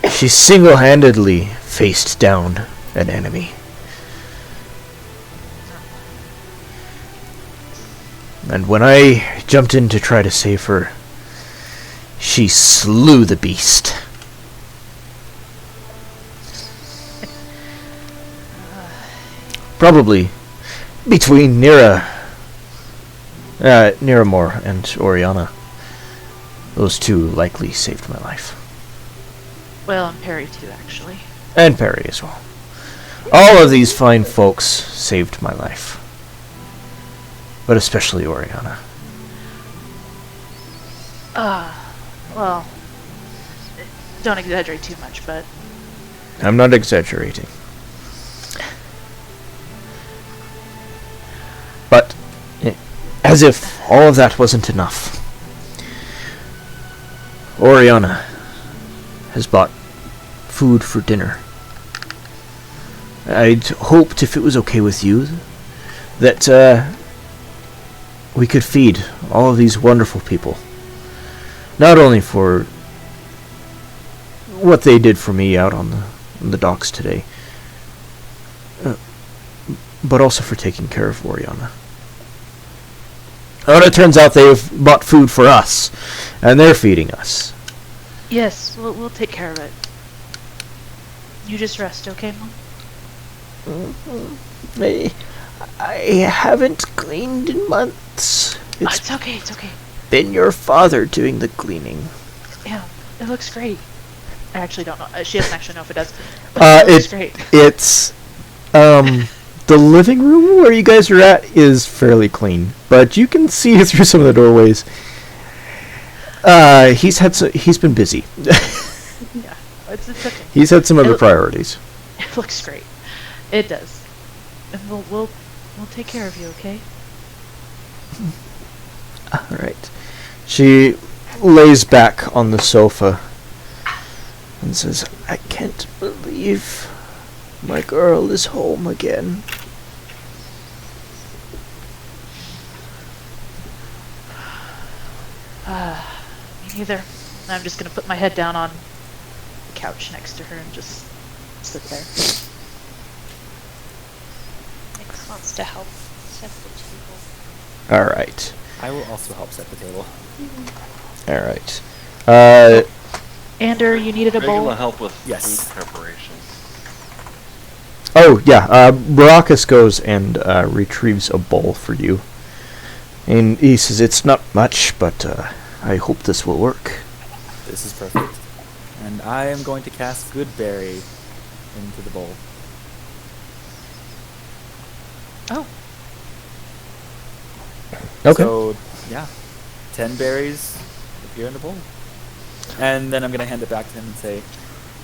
she single-handedly faced down an enemy. And when I jumped in to try to save her, she slew the beast. Probably between Niramor and Oriana, those two likely saved my life. Well, and Perry too, actually. And Perry as well. All of these fine folks saved my life. But especially Oriana. Well, don't exaggerate too much, but I'm not exaggerating. But, as if all of that wasn't enough, Oriana has bought food for dinner. I'd hoped, if it was okay with you, that we could feed all of these wonderful people. Not only for what they did for me out on the docks today, but also for taking care of Oriana. Oh, it turns out they've bought food for us, and they're feeding us. Yes, we'll take care of it. You just rest, okay, Mom? I haven't cleaned in months. It's okay, it's okay. Been your father doing the cleaning. Yeah, it looks great. I actually don't know. She doesn't actually know if it does. But it looks great. It's, the living room where you guys are at is fairly clean, but you can see through some of the doorways. He's been busy. Yeah, it's okay. He's had some other priorities. It looks great. It does. And we'll take care of you, okay? All right. She lays back on the sofa and says, "I can't believe my girl is home again." Me neither. I'm just gonna put my head down on the couch next to her and just sit there. Nix wants to help set the table. All right. I will also help set the table. All right. Ander, you needed a Are you gonna bowl? help with Yes. food preparation? Oh, yeah. Baracus goes and retrieves a bowl for you. And he says, "It's not much, but I hope this will work." This is perfect. And I am going to cast Good Berry into the bowl. Oh, Okay. So, yeah. 10 berries appear in the bowl. And then I'm going to hand it back to him and say,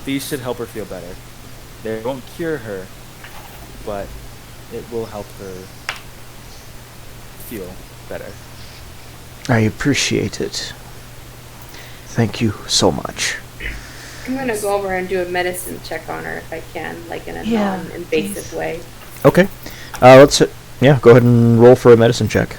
these should help her feel better. They won't cure her, but it will help her feel better. I appreciate it. Thank you so much. I'm gonna go over and do a medicine check on her if I can, like in a Yeah, non-invasive please. way. Okay. Go ahead and roll for a medicine check.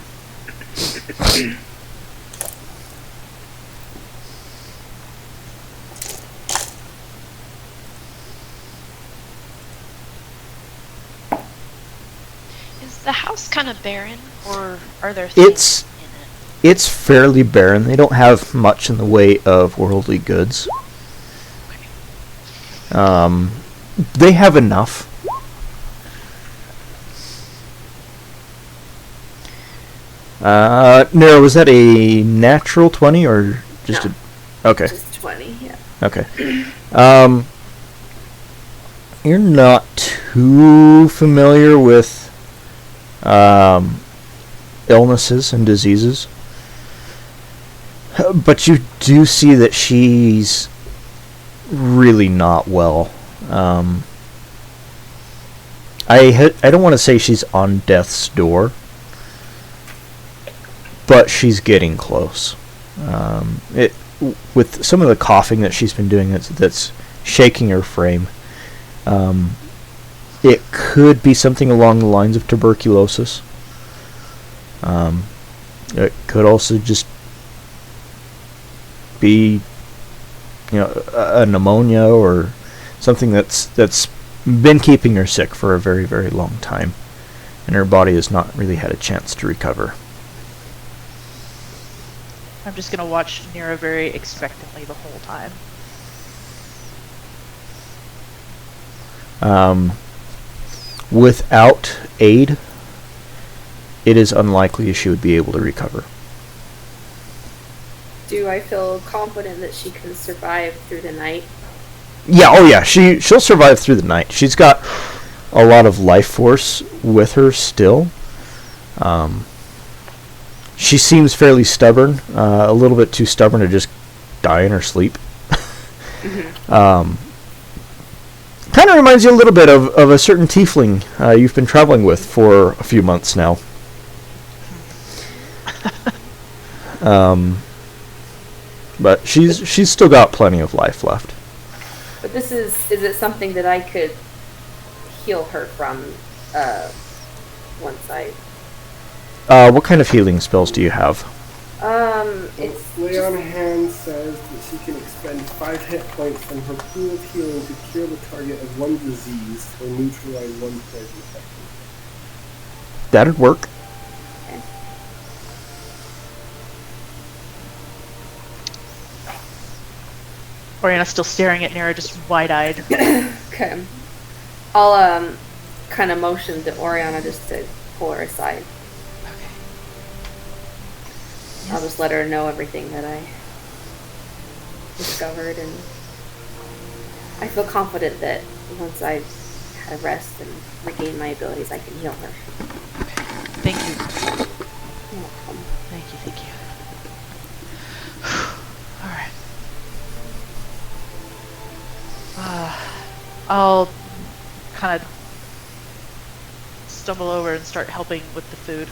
Is the house kind of barren, or are there things It's in it? it's fairly barren. They don't have much in the way of worldly goods. They have enough. Nero, was that a natural 20 or just No. a... Okay. Just 20, yeah. Okay. You're not too familiar with illnesses and diseases, but you do see that she's really not well. I don't want to say she's on death's door, but she's getting close. With some of the coughing that she's been doing, that's shaking her frame. It could be something along the lines of tuberculosis. It could also just be, a pneumonia or something that's been keeping her sick for a very, very long time, and her body has not really had a chance to recover. I'm just gonna watch Nero very expectantly the whole time. Without aid, it is unlikely she would be able to recover. Do I feel confident that she can survive through the night? Yeah, she'll survive through the night. She's got a lot of life force with her still. She seems fairly stubborn, a little bit too stubborn to just die in her sleep. Kind of reminds you a little bit of a certain tiefling you've been traveling with for a few months now. But she's still got plenty of life left. But is it something that I could heal her from once I What kind of healing spells do you have? It's Lay on Hand says that she can expend 5 hit points from her pool of healing to cure the target of one disease or neutralize one poison effect. That'd work. Oriana's still staring at Nera, just wide-eyed. okay. I'll kind of motion to Oriana just to pull her aside. I'll just let her know everything that I discovered, and I feel confident that once I've had a rest and regained my abilities, I can heal her. Thank you. You're welcome. Thank you. Alright. I'll kind of stumble over and start helping with the food.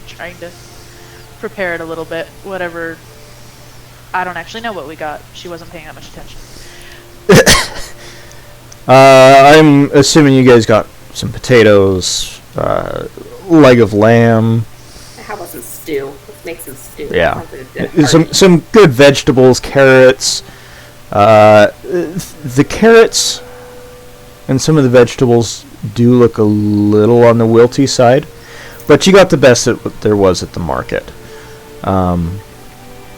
Trying to prepare it a little bit. Whatever. I don't actually know what we got. She wasn't paying that much attention. I'm assuming you guys got some potatoes, leg of lamb. How about some stew? Let's make some stew. Yeah. Sounds like a good party. Some good vegetables, carrots. The carrots and some of the vegetables do look a little on the wilty side, but you got the best that there was at the market.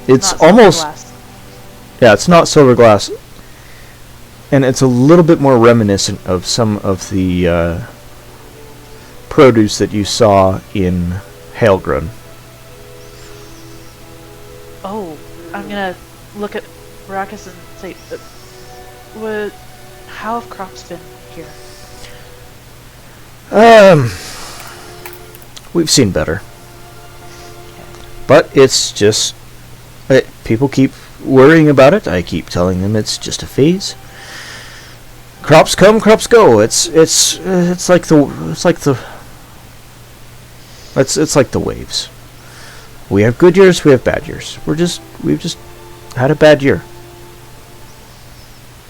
It's Not almost glass. yeah, it's not silver glass, and it's a little bit more reminiscent of some of the produce that you saw in Hailgrun. Oh, I'm gonna look at Baracus and say, how have crops been here? We've seen better, but it's just people keep worrying about it. I keep telling them it's just a phase. Crops come, crops go. It's like the waves. We have good years, we have bad years. We've just had a bad year.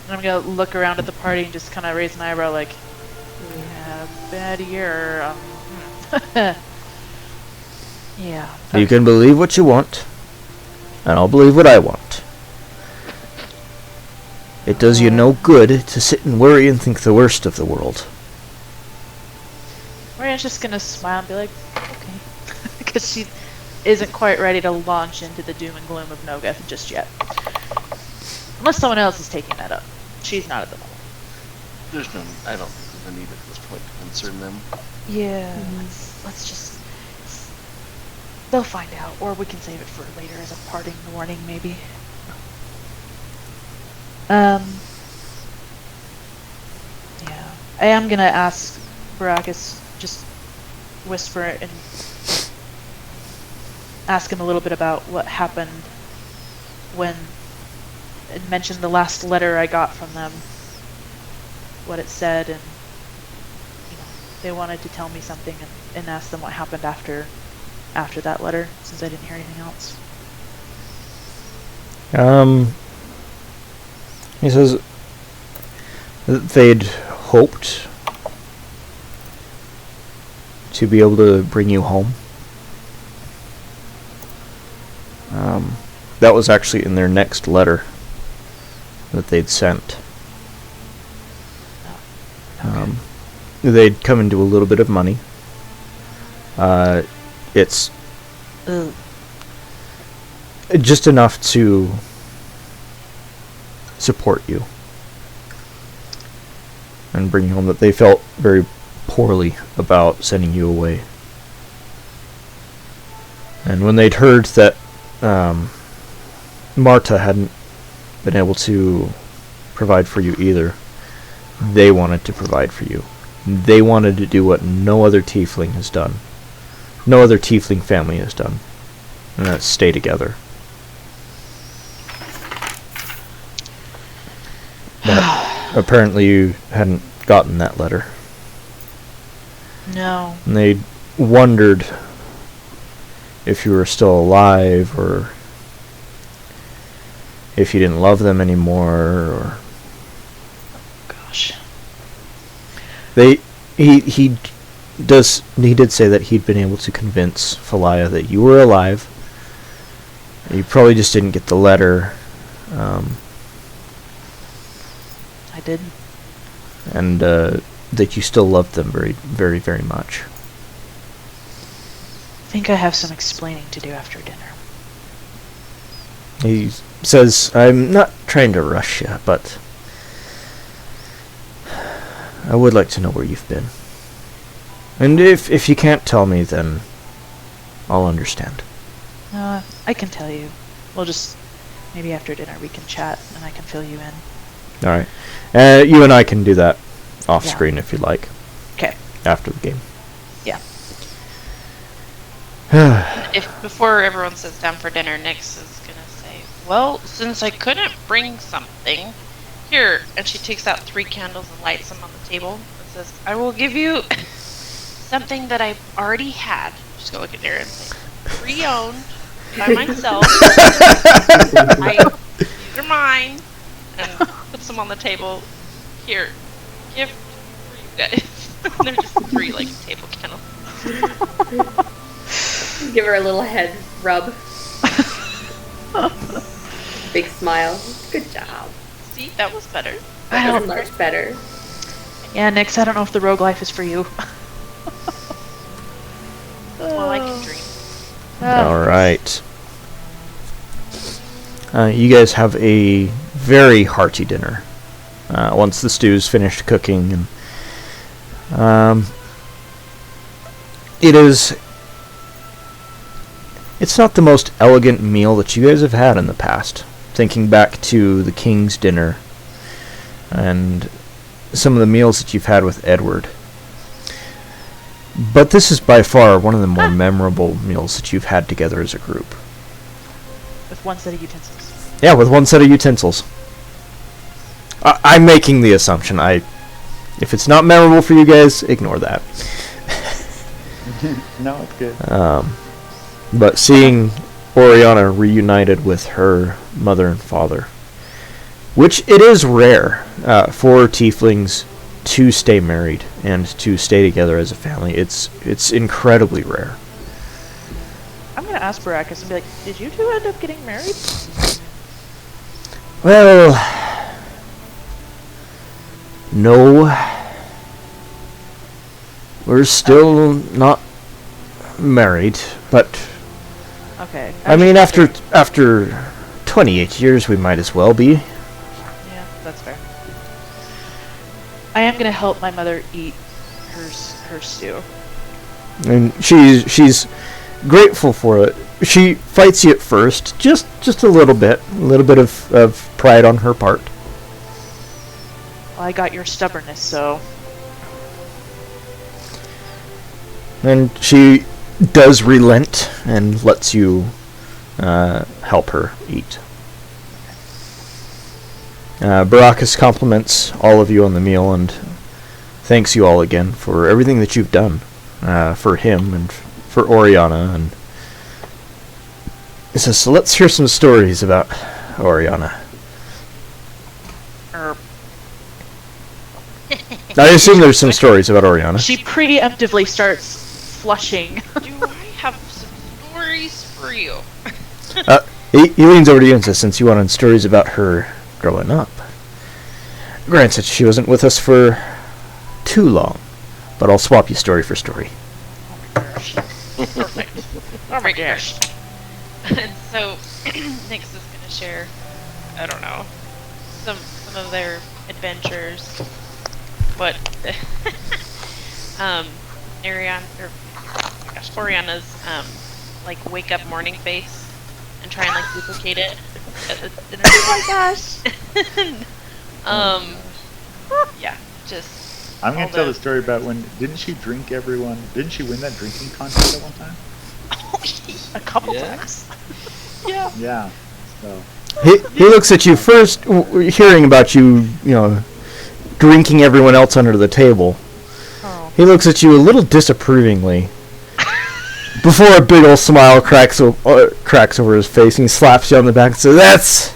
And I'm gonna look around at the party and just kind of raise an eyebrow, like, yeah, bad year. Yeah. You can believe what you want, and I'll believe what I want. It does you no good to sit and worry and think the worst of the world. Marianne's just gonna smile and be like, okay, because she isn't quite ready to launch into the doom and gloom of Nogeth just yet. Unless someone else is taking that up. She's not at the moment. There's no, I don't think there's a need at this point to concern them. Yeah, let's just... They'll find out, or we can save it for later as a parting warning, maybe. Yeah. I am gonna ask Baracus, just whisper and ask him a little bit about what happened when it mentioned the last letter I got from them, what it said, and they wanted to tell me something, and ask them what happened after that letter, since I didn't hear anything else. He says that they'd hoped to be able to bring you home. That was actually in their next letter that they'd sent. They'd come into a little bit of money. It's just enough to support you and bring you home, that they felt very poorly about sending you away. And when they'd heard that Marta hadn't been able to provide for you either, they wanted to provide for you. They wanted to do what no other tiefling has done. No other tiefling family has done. And that's stay together. But apparently you hadn't gotten that letter. No. And they wondered if you were still alive, or if you didn't love them anymore, or... Gosh. He he did say that he'd been able to convince Falaya that you were alive. You probably just didn't get the letter. I did. And that you still loved them very, very, very much. I think I have some explaining to do after dinner. He says, I'm not trying to rush you, but I would like to know where you've been. And if you can't tell me, then I'll understand. I can tell you. We'll just, maybe after dinner we can chat and I can fill you in. Alright. You and I can do that off screen if you'd like. Okay. After the game. Yeah. If before everyone sits down for dinner, Nyx is gonna say, "Well, since I couldn't bring something, here," and she takes out 3 candles and lights them on the table and says, "I will give you something that I've already had." Just go look at Darren and say, "Pre-owned by myself. These are mine," and puts them on the table. Here, gift for you guys. They're just 3 like table candles. Give her a little head rub. Big smile. Good job. See, that was better. That was much better. Yeah, Nyx, I don't know if the rogue life is for you. Well, I can dream. Alright. You guys have a very hearty dinner. Once the stew's finished cooking. And it's not the most elegant meal that you guys have had in the past. Thinking back to the king's dinner and some of the meals that you've had with Edward. But this is by far one of the more memorable meals that you've had together as a group. With one set of utensils. Yeah, with one set of utensils. I'm making the assumption. If it's not memorable for you guys, ignore that. No, it's good. But seeing Oriana reunited with her mother and father, which it is rare for tieflings to stay married and to stay together as a family. It's incredibly rare. I'm gonna ask Baracus and be like, did you two end up getting married? Well, no. We're still not married, but Okay. I mean, after 28 years, we might as well be. Yeah, that's fair. I am gonna help my mother eat her stew. And she's grateful for it. She fights you at first, just a little bit of pride on her part. Well, I got your stubbornness, so And she does relent and lets you help her eat. Baracus compliments all of you on the meal and thanks you all again for everything that you've done for him and for Oriana. And he says, so let's hear some stories about Oriana. I assume there's some stories about Oriana. she preemptively starts flushing. Do I have some stories for you? He leans over to you and says, since you wanted stories about her growing up. Granted, she wasn't with us for too long, but I'll swap you story for story. Perfect. Oh my gosh. And so, Nyx is going to share, I don't know, some of their adventures. What, Oriana's, like, wake up morning face and try and, like, duplicate it. Oh my gosh! Yeah, just... I'm going all to tell the- the story about when, didn't she win that drinking contest at one time? A couple Yeah. times. Yeah. Yeah. So, He looks at you first, hearing about you, drinking everyone else under the table. Oh. He looks at you a little disapprovingly. Before a big old smile cracks over his face, and he slaps you on the back and says,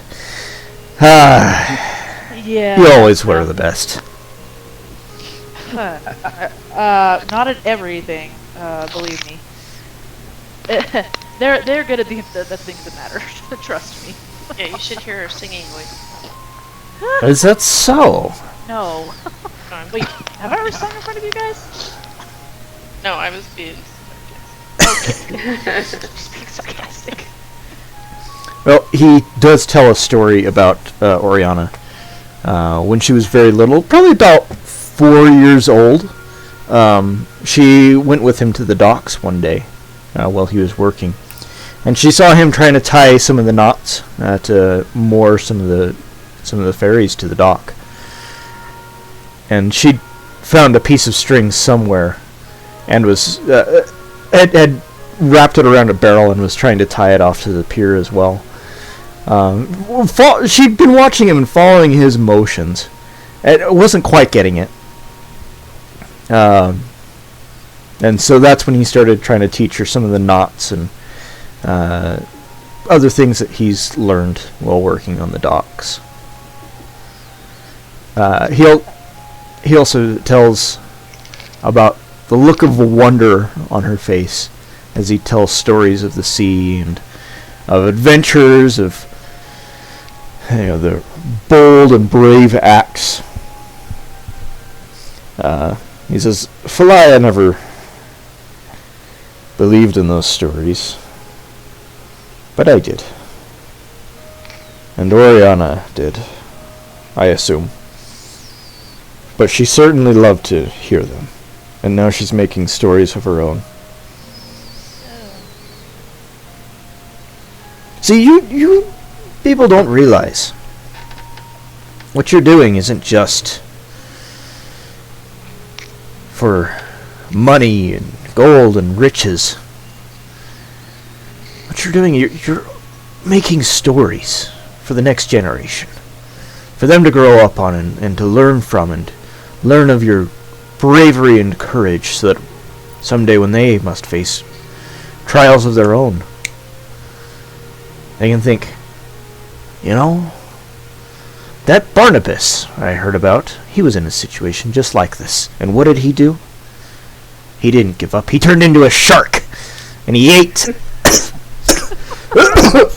Yeah. you always were the best. Not at everything, believe me. They're good at the things that matter. Trust me. Yeah, you should hear her singing voice. Is that so? No. Wait, have I ever sung in front of you guys? No, I was being. Just being sarcastic. Well, he does tell a story about Oriana. When she was very little, probably about 4 years old, she went with him to the docks one day while he was working. And she saw him trying to tie some of the knots to moor some of the ferries to the dock. And she found a piece of string somewhere, and was had wrapped it around a barrel and was trying to tie it off to the pier as well. She'd been watching him and following his motions, and wasn't quite getting it. And so that's when he started trying to teach her some of the knots and other things that he's learned while working on the docks. He also tells about the look of wonder on her face as he tells stories of the sea and of adventures, of the bold and brave acts. He says, Falaya never believed in those stories, but I did. And Oriana did, I assume. But she certainly loved to hear them, and now she's making stories of her own. See, you people don't realize what you're doing isn't just for money and gold and riches. What you're doing, you're making stories for the next generation, for them to grow up on and to learn from and learn of your bravery and courage, so that someday when they must face trials of their own, they can think, that Barnabas I heard about, he was in a situation just like this. And what did he do? He didn't give up. He turned into a shark. And he ate. Oh,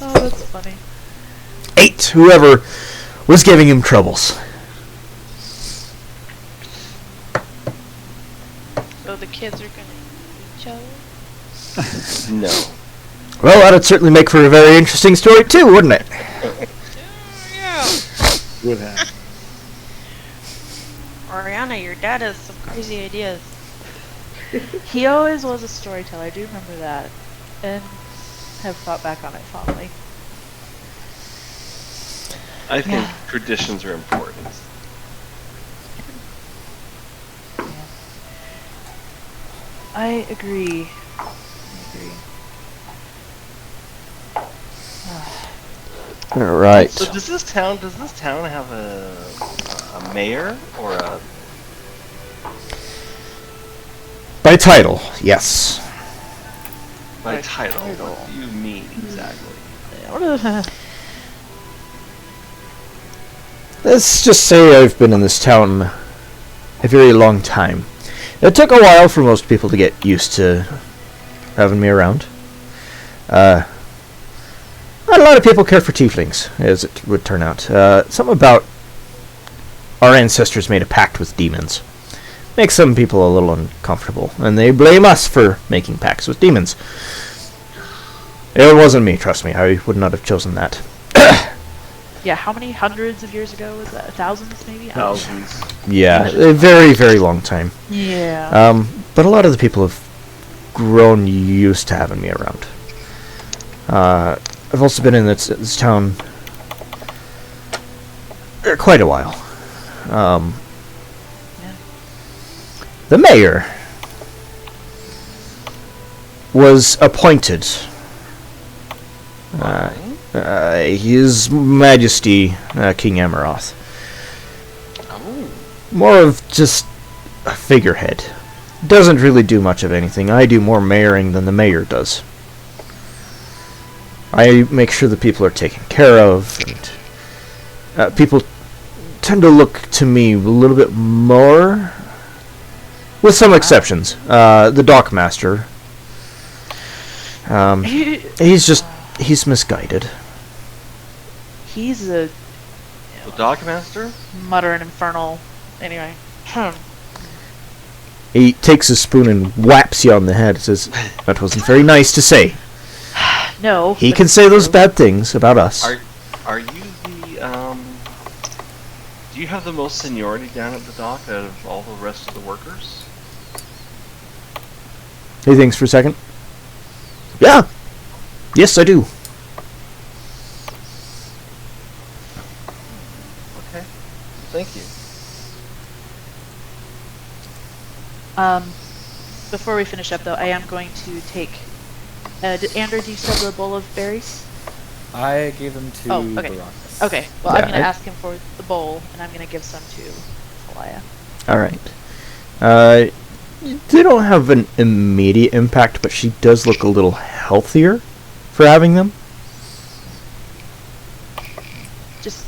that's funny. Ate whoever was giving him troubles. So the kids are gonna eat each other? No. Well, that'd certainly make for a very interesting story too, wouldn't it? Yeah. Would have. Oriana, your dad has some crazy ideas. He always was a storyteller, I do remember that. And have thought back on it fondly. I think Yeah. traditions are important. I agree. All right. So does this town have a mayor or a? By title, yes. By title, what do you mean exactly? Let's just say I've been in this town a very long time. It took a while for most people to get used to having me around. Not a lot of people care for tieflings, as it would turn out. Something about our ancestors made a pact with demons. Makes some people a little uncomfortable, and they blame us for making pacts with demons. It wasn't me, trust me. I would not have chosen that. Yeah, how many hundreds of years ago was that? Thousands, maybe? I don't know. Thousands. Yeah, a very, very long time. Yeah. But a lot of the people have grown used to having me around. I've also been in this town quite a while. The mayor was appointed. His Majesty King Amaroth. Oh. More of just a figurehead. Doesn't really do much of anything. I do more mayoring than the mayor does. I make sure the people are taken care of, and people tend to look to me a little bit more with some exceptions. The dockmaster. He's misguided. He's a The Dockmaster? mutter and infernal. Anyway. He takes his spoon and whaps you on the head. Says, "That wasn't very nice to say." No. He but can it's say those true. bad things about us. Are you the do you have the most seniority down at the dock out of all the rest of the workers? He thinks for a second. Yeah. Yes, I do. Okay. Thank you. Before we finish up, though, I am going to take. Andrew, do you still have the bowl of berries? I gave them to Oh, okay. Baracus. Okay. Well, Yeah, I'm going to I- ask him for the bowl, and I'm going to give some to Falaya. All right. They don't have an immediate impact, but she does look a little healthier for having them. Just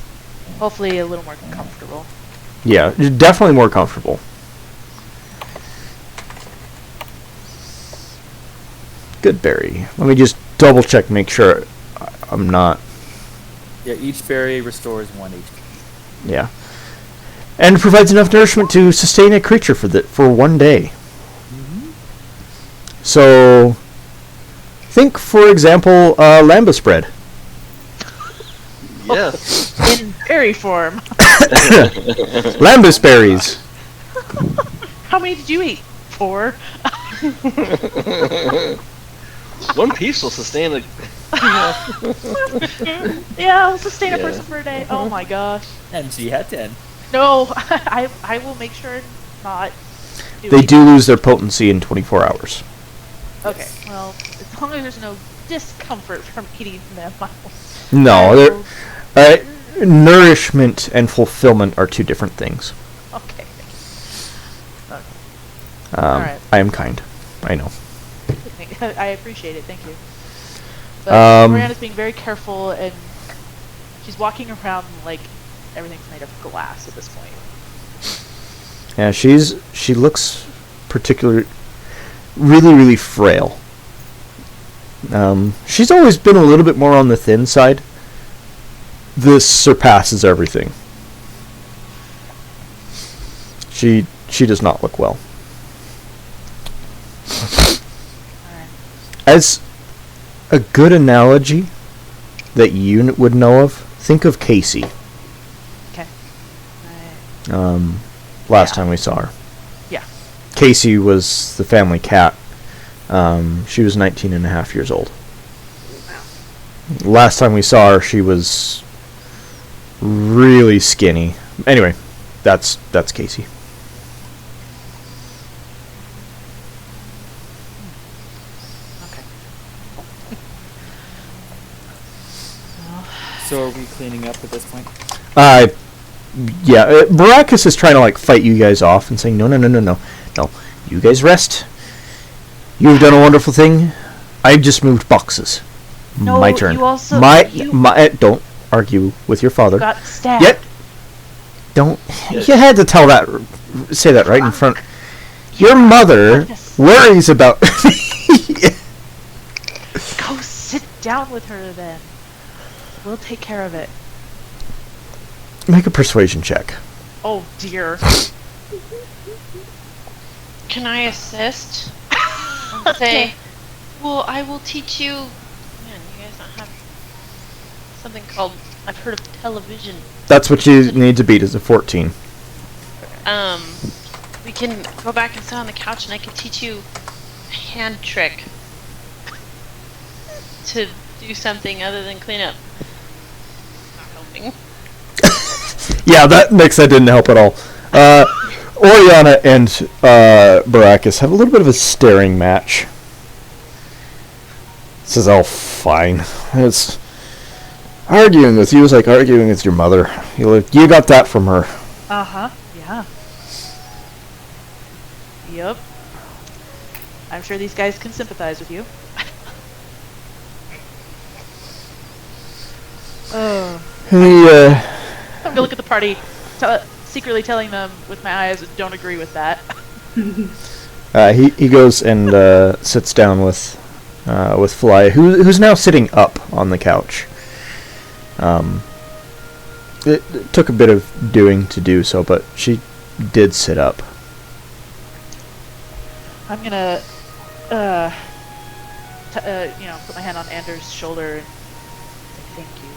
hopefully a little more comfortable. Yeah, definitely more comfortable. Good berry. Let me just double check, make sure I'm not. Yeah, each berry restores 1 HP. Yeah, and provides enough nourishment to sustain a creature for 1 day. So, think, for example, lambus bread. Yes. In berry form. Lambus berries. How many did you eat? 4. One piece will sustain a Yeah, I'll sustain a Yeah. person for a day. Oh my gosh. And she had 10. No, I will make sure not. They do lose their potency in 24 hours. Okay, well, as long as there's no discomfort from eating them, I will. No, they're, nourishment and fulfillment are two different things. Okay. Alright. I am kind. I know. I appreciate it. Thank you. But Brianna's being very careful, and she's walking around like everything's made of glass at this point. Yeah, she looks particularly really frail. She's always been a little bit more on the thin side. This surpasses everything. She does not look well. As a good analogy that you would know of, think of Casey. Okay. Last time we saw her. Yeah. Casey was the family cat. She was 19 and a half years old. Last time we saw her, she was really skinny. Anyway, that's Casey. Okay. So are we cleaning up at this point? Yeah, Baracus is trying to like fight you guys off and saying, no. You guys rest. You've done a wonderful thing. I've just moved boxes. No, My turn. you also- my you- don't argue with your father. Got stabbed. Yet, don't. You had to say that right in front. Your mother Yes. worries about. Go sit down with her then. We'll take care of it. Make a persuasion check. Oh dear. Can I assist? And say, well, I will teach you. Man, you guys don't have something called. I've heard of television. That's what you need to beat is a 14. We can go back and sit on the couch, and I can teach you a hand trick to do something other than clean up. Not helping. Yeah, that didn't help at all. Oriana and Baracus have a little bit of a staring match. Says, "Oh, fine. It's arguing with you is like arguing with your mother. You got that from her." Uh-huh. Yeah. Yep. I'm sure these guys can sympathize with you. Oh. He I'm gonna look at the party, secretly telling them with my eyes, don't agree with that. He goes and sits down with Fly, who's now sitting up on the couch. It took a bit of doing to do so, but she did sit up. I'm gonna, put my hand on Anders' shoulder and say thank you.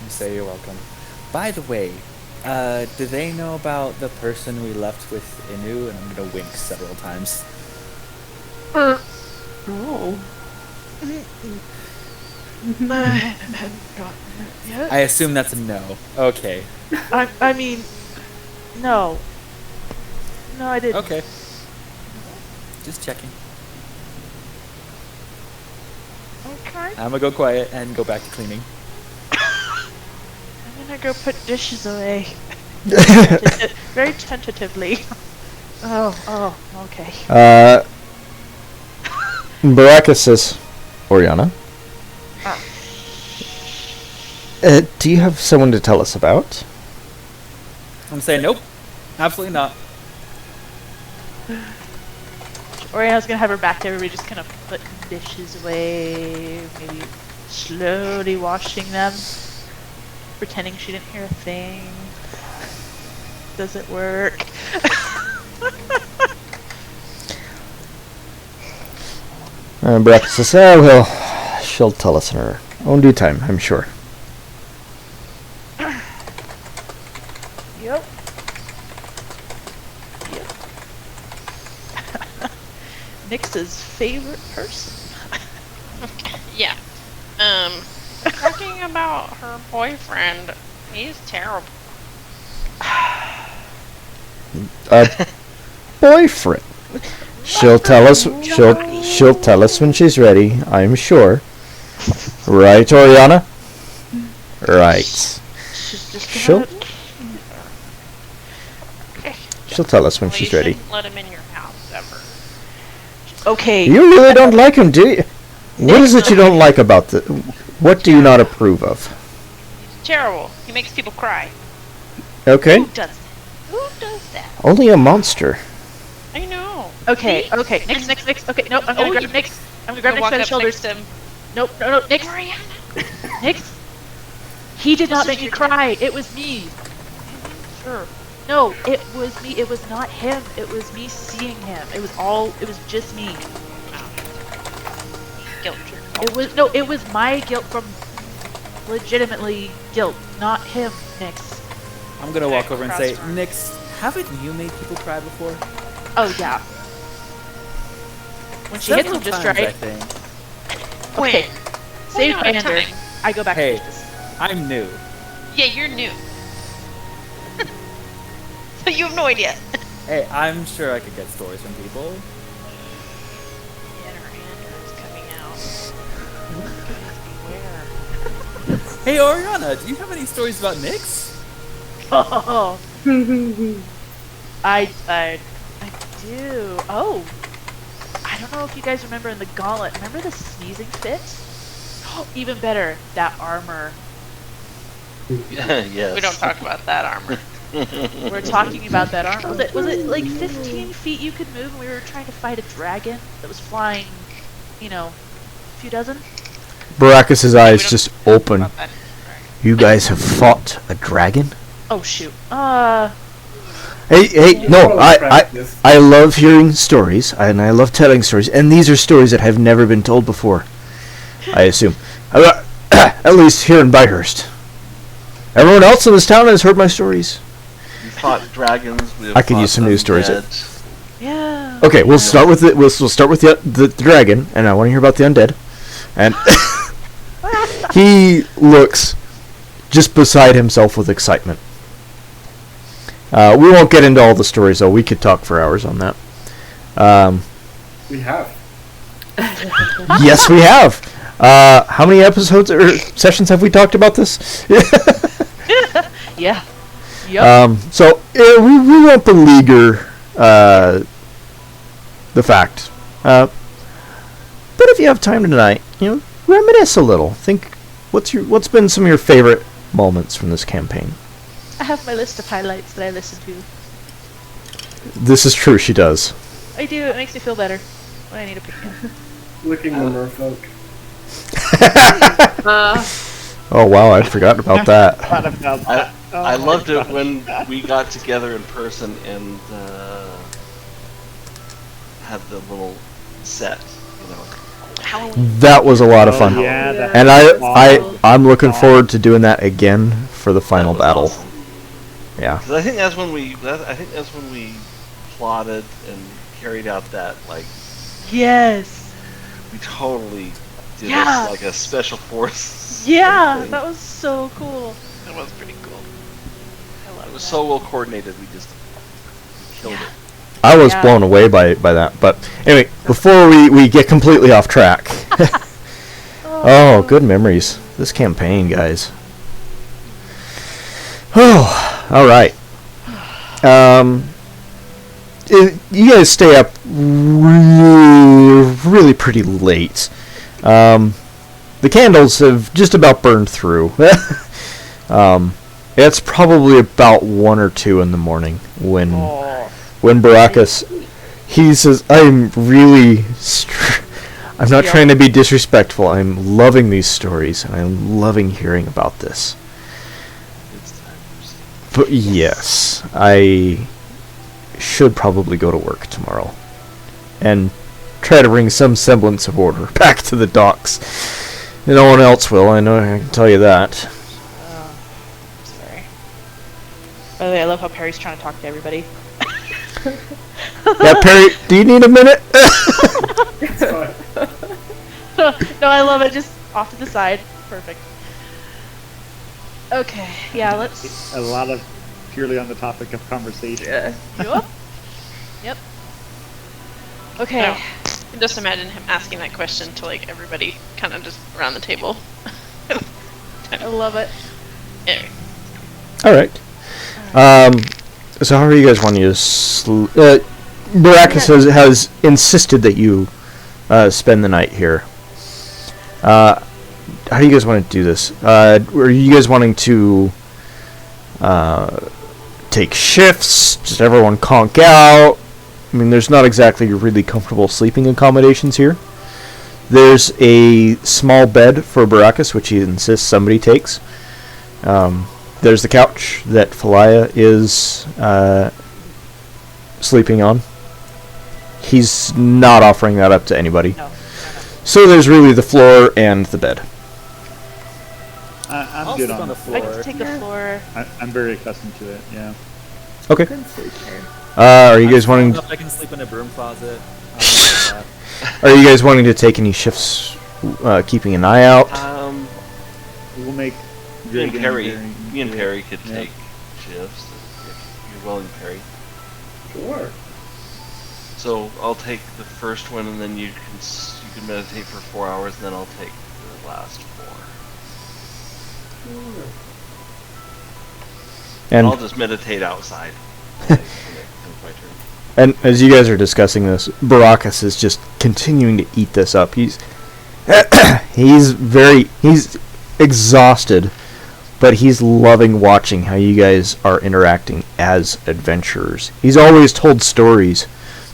You say you're welcome. By the way, do they know about the person we left with Inu? And I'm gonna wink several times. Oh. I assume that's a no. Okay. I mean, no. No, I didn't. Okay. Just checking. Okay. I'm gonna go quiet and go back to cleaning. I'm gonna go put dishes away. Very tentatively. Oh, okay. Baraka says, Oriana, do you have someone to tell us about? I'm saying nope. Absolutely not. Oriana's gonna have her back to everybody, just kind of putting dishes away, maybe slowly washing them, pretending she didn't hear a thing. Does it work? Baraka says, well, she'll tell us in her own due time, I'm sure. Yep. Nix's favorite person. Yeah. Talking about her boyfriend, he's terrible. Boyfriend. She'll tell us. She'll tell us when she's ready, I'm sure. Right, Oriana? Right. She's just She'll tell us when Well, she's you ready. shouldn't let him in your house ever. okay. You really don't like him, do you? What is it you don't like about the? What do you not approve of? He's terrible. He makes people cry. Okay. Who does that? Who does that? Only a monster. I know. Okay, See? okay. Nix. Okay, no, I'm gonna grab Nix. I'm gonna grab Nix walk by the up shoulders. next to him. Nope, no, Nix. Nix. He did not make me cry. It was me. Sure. No, it was me. It was not him. It was me seeing him. It was just me. Guilt trip. It was my guilt from legitimately guilt, not him, Nix. I'm gonna walk over and say, Crossroads. Nix, haven't you made people cry before? Oh yeah. When she hits Several him just times, I right. think. Okay. Saved by One at a Ender. time. I go back Hey. to dishes. I'm new. Yeah, you're new. So you have no idea. Hey, I'm sure I could get stories from people. Ender is coming out. Beware. Hey, Oriana, do you have any stories about Nix? Oh. I do. Oh. I don't know if you guys remember in the gauntlet. Remember the sneezing fit? Even better, that armor. Yes. We don't talk about that armor. We're talking about that armor. Was it like 15 feet you could move and we were trying to fight a dragon that was flying, a few dozen? Baraka's eyes don't just open. About that. You guys have fought a dragon? Oh shoot. Hey, no, I love hearing stories, and I love telling stories, and these are stories that have never been told before, I assume. At least here in Byhurst. Everyone else in this town has heard my stories. We fought dragons. I could use some news stories. Yeah. Okay, we'll start with we'll start with the dragon, and I want to hear about the undead. And he looks just beside himself with excitement. We won't get into all the stories, though. We could talk for hours on that. We have. Yes, we have. How many episodes or sessions have we talked about this? Yeah. Yep. So we won't beleaguer the fact. But if you have time tonight, reminisce a little. Think what's been some of your favorite moments from this campaign. I have my list of highlights that I listened to. This is true, she does. I do. It makes me feel better when I need a pick me up. Licking the merfolk. Oh wow, I'd forgotten about that. Thought about that. Oh I my loved it gosh. when we got together in person and had the little set, you know. Halloween. That was a lot of Oh, fun. yeah, that And was I'm looking forward to doing that again for the final That was battle. awesome. Yeah. 'Cause I think that's when we plotted and carried out that, like, Yes. we totally did Yeah. this like a special force. Yeah, thing. that was so cool. That was pretty cool. I love It was that. so well coordinated. We just killed Yeah. it. I was Yeah. blown away by that. But anyway, before we get completely off track. Oh, good memories. This campaign, guys. Oh, all right. You guys stay up really pretty late. The candles have just about burned through. It's probably about 1 or 2 in the morning when Baracus, he says, I'm really I'm not Yeah. trying to be disrespectful. I'm loving these stories and I'm loving hearing about this. It's time for sleep. But yes, I should probably go to work tomorrow and try to bring some semblance of order back to the docks. No one else will, I know, I can tell you that. Sorry. By the way, I love how Perry's trying to talk to everybody. Yeah, Perry, do you need a minute? No, I love it. Just off to the side. Perfect. Okay. Yeah, let's. A lot of purely on the topic of conversation. Yep. Yep. Okay. No. I can just imagine him asking that question to like everybody kind of just around the table. I love it. Anyway. Alright. So how are you guys wanting to Baracus has insisted that you spend the night here. How do you guys want to do this? Are you guys wanting to take shifts? Just everyone conk out? I mean, there's not exactly really comfortable sleeping accommodations here. There's a small bed for Baracus, which he insists somebody takes. There's the couch that Falia is sleeping on. He's not offering that up to anybody. No. So there's really the floor and the bed. I'm I'll good sleep on the I floor. get to take the floor. I'm very accustomed to it, yeah. Okay. Couldn't sleep there. Are you guys I don't wanting? know if I can sleep in a broom closet. I don't know about that. Are you guys wanting to take any shifts? Keeping an eye out. We'll make Me and Dragon Perry, Perry me and do it. Perry could Yeah. take shifts if you're willing, Perry. Sure. So I'll take the first one, and then you can meditate for 4 hours, and then I'll take the last 4. Sure. And I'll just meditate outside. When it comes my turn. And as you guys are discussing this, Baracus is just continuing to eat this up. He's he's exhausted, but he's loving watching how you guys are interacting as adventurers. He's always told stories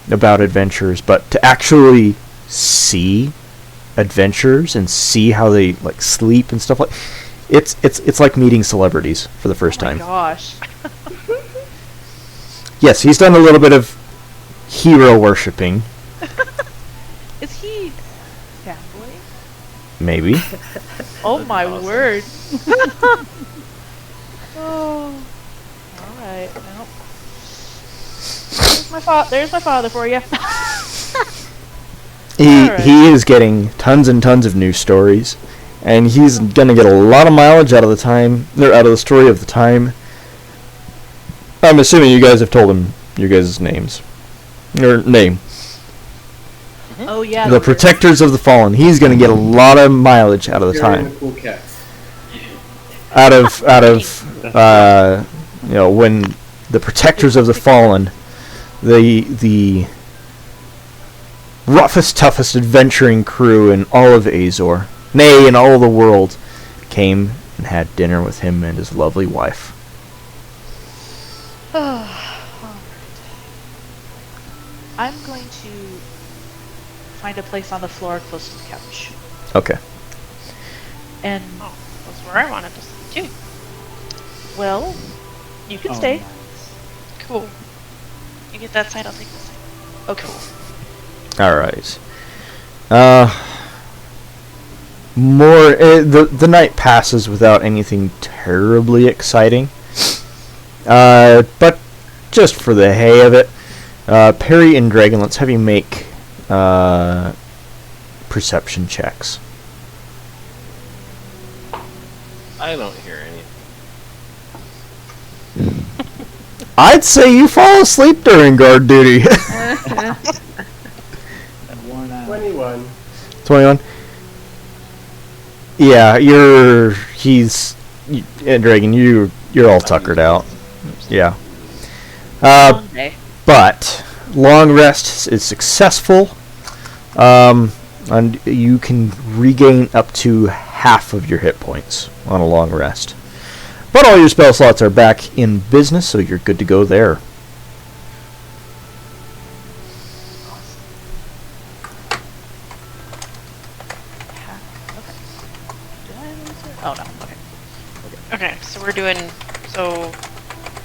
about adventurers, but to actually see adventurers and see how they like sleep and stuff like it's like meeting celebrities for the first Oh my time. gosh. Yes, he's done a little bit of hero worshipping, Is he fanboy? maybe. Oh That'd be my awesome. word. Oh. Alright. Well. There's my father for you. Alright. He is getting tons and tons of new stories, and he's gonna get a lot of mileage out of the story of the time. I'm assuming you guys have told him your guys' names. Your name. Oh yeah. The Protectors of the Fallen. He's gonna get a lot of mileage out of the Perry and time. the cool cats. Out of when the Protectors of the Fallen, the roughest, toughest adventuring crew in all of Azor, nay, in all the world, came and had dinner with him and his lovely wife. to find a place on the floor close to the couch. Okay. And, Oh, that's where I wanted to sit too. well, you can Oh, stay. nice. Cool. You get that side, I'll take this side. Okay. All right. The night passes without anything terribly exciting. But just for the hay of it, Perry and Dragon, let's have you make perception checks. I don't hear anything. I'd say you fall asleep during guard duty. Worn out. 21. 21. Yeah, and Dragon, you're all tuckered out. Yeah. Long day. But long rest is successful, and you can regain up to half of your hit points on a long rest. But all your spell slots are back in business, so you're good to go there. Okay. Did I lose it? Oh no. Okay. Okay, so we're doing. So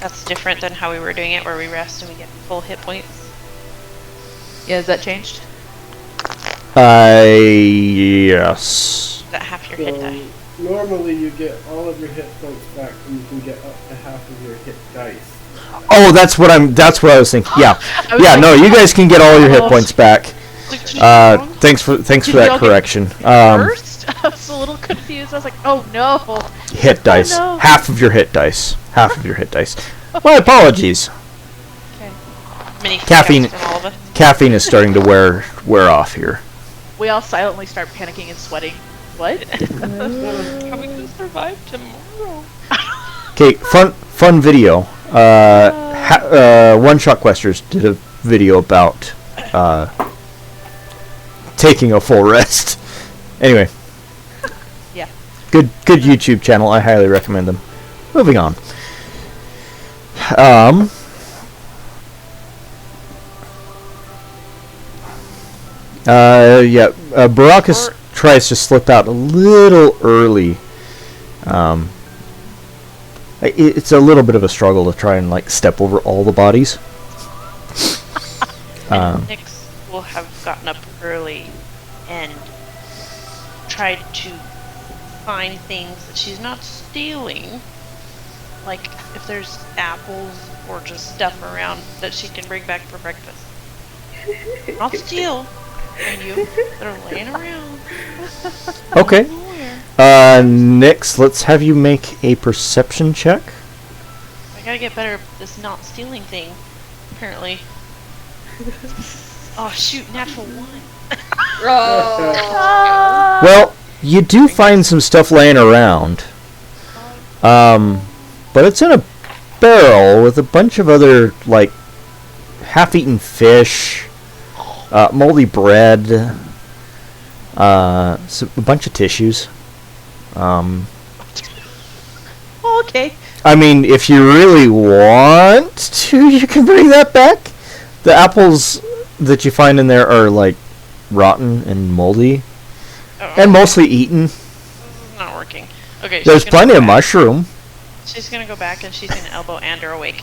that's different than how we were doing it, where we rest and we get full hit points. Yeah, has that changed? Yes. Is that half your hit die? Normally you get all of your hit points back, and you can get up to half of your hit dice. Oh, that's what I was thinking. Yeah. I was Yeah, like, no, you guys can get all your hit oh. points back. Thanks for Did we that all get correction. First, I was a little confused. I was like, oh no. Hit dice. no. Half of your hit dice. Half of your hit dice. My apologies. Okay. Mini Caffeine. from all of us. Caffeine is starting to wear off here. We all silently start panicking and sweating. What? How we gonna survive tomorrow? Okay, fun video. One Shot Questers did a video about taking a full rest. Anyway. Yeah. Good YouTube channel. I highly recommend them. Moving on. Baracus tries to slip out a little early. It's a little bit of a struggle to try and like step over all the bodies. And Nyx will have gotten up early and tried to find things that she's not stealing. Like if there's apples or just stuff around that she can bring back for breakfast. Not steal from you that are laying around. Okay. Nowhere. Nyx, let's have you make a perception check. I gotta get better at this not stealing thing, apparently. Oh shoot, natural one. Oh. Well, you do find some stuff laying around. But it's in a barrel with a bunch of other, like, half-eaten fish, moldy bread, a bunch of tissues. Oh, okay. I mean, if you really want to, you can bring that back. The apples that you find in there are, like, rotten and moldy, and mostly eaten. This is not working. Okay. There's she's gonna plenty go of back. mushroom. She's gonna go back and she's gonna elbow Andrew awake.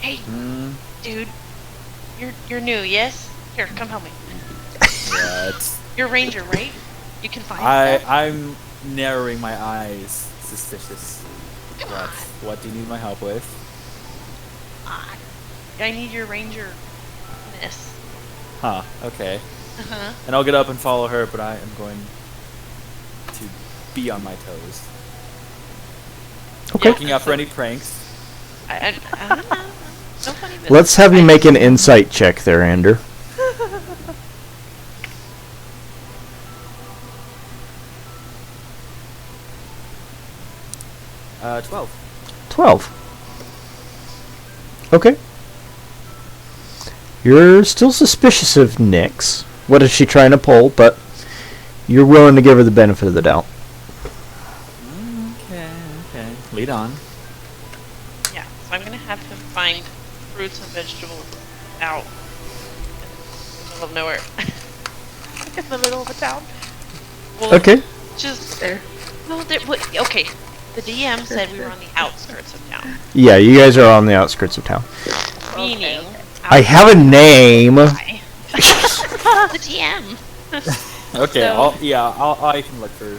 Hey, dude, you're new, yes? Here, come help me. Yeah, it's, You're a ranger, right? You can find stuff. I'm narrowing my eyes. Suspicious. What do you need my help with? I need your ranger-ness. Huh, okay. Uh-huh. And I'll get up and follow her, but I am going to be on my toes. Okay. Looking out for any pranks. I don't know. No funny business. Let's have you make an insight check there, Ander. 12. 12. Okay. You're still suspicious of Nyx. What is she trying to pull? But you're willing to give her the benefit of the doubt. Okay. Lead on. Yeah, so I'm gonna have him find fruits and vegetables out of nowhere. In the middle of a town. Well, Okay. Just There. well, okay. The DM said we were on the outskirts of town, Yeah, you guys are on the outskirts of town. meaning I have a name. outside. The DM. Okay, So- I can look for.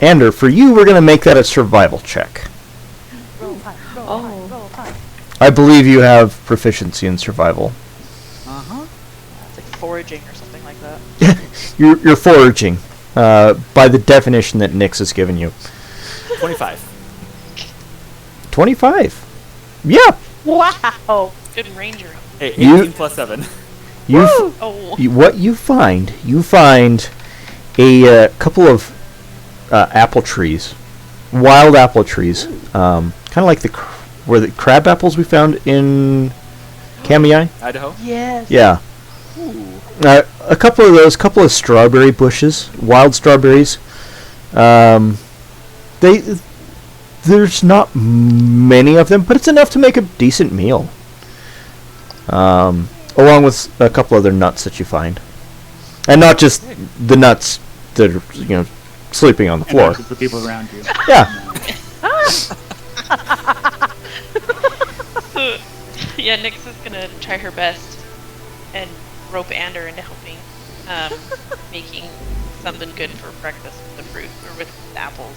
Ander, for you, we're gonna make that a survival check. Roll high, roll Oh. high, roll high. I believe you have proficiency in survival. Uh huh. It's like foraging or something like that. You're foraging, by the definition that Nyx has given you. 25. 25. Yeah. Wow. Good ranger. Hey, You- 18 plus 7. Oh. What you find a couple of apple trees, wild apple trees, kind of like the crab apples we found in Kamiai. Idaho? Yes. Yeah. A couple of those, couple of strawberry bushes, wild strawberries. There's not many of them, but it's enough to make a decent meal. Along with a couple other nuts that you find, and not just the nuts that are sleeping on the floor. The people around you. Yeah. Yeah, Nyx is gonna try her best and rope Ander into helping, making something good for breakfast with the fruit or with the apples.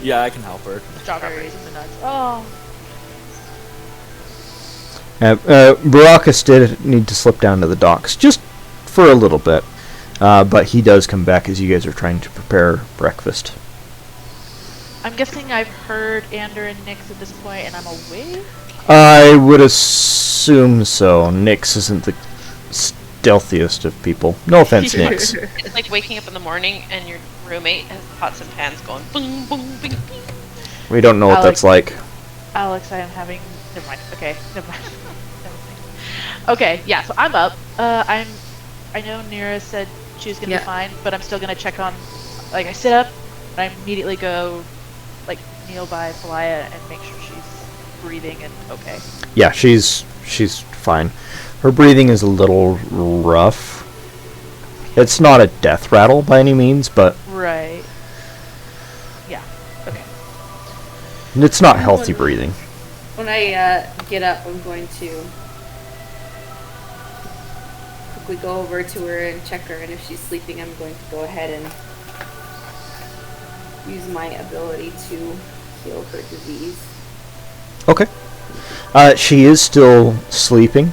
Yeah, I can help her. Strawberries and the nuts. Oh. Baracus did need to slip down to the docks just for a little bit, but he does come back as you guys are trying to prepare breakfast. I'm guessing I've heard Ander and Nyx at this point, and I'm awake. I would assume so. Nyx isn't the stealthiest of people. No offense, Nyx. It's like waking up in the morning and your roommate has pots and pans going boom, boom, bing, bing. We don't know what that's like. Alex, I am having. Never mind. Okay, never mind. Never mind. Okay, yeah. So I'm up. I know Nira said she was gonna Yeah. be fine, but I'm still gonna check on. Like, I sit up, and I immediately go, like, kneel by Falaya and make sure she's breathing and okay. Yeah, she's fine. Her breathing is a little rough. It's not a death rattle by any means, but Right. Yeah. Okay. it's not healthy breathing. When I get up, I'm going to quickly go over to her and check her, and if she's sleeping, I'm going to go ahead and use my ability to heal her disease. Okay. She is still sleeping.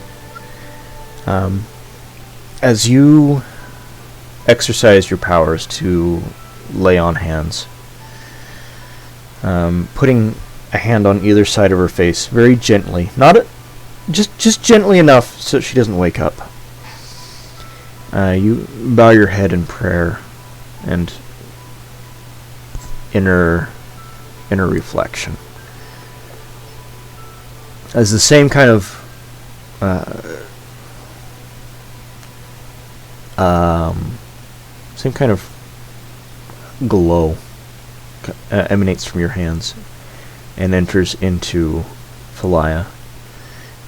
As you exercise your powers to lay on hands, putting a hand on either side of her face, very gently, just gently enough so she doesn't wake up. You bow your head in prayer and inner reflection. As the same kind of glow emanates from your hands and enters into Falaya.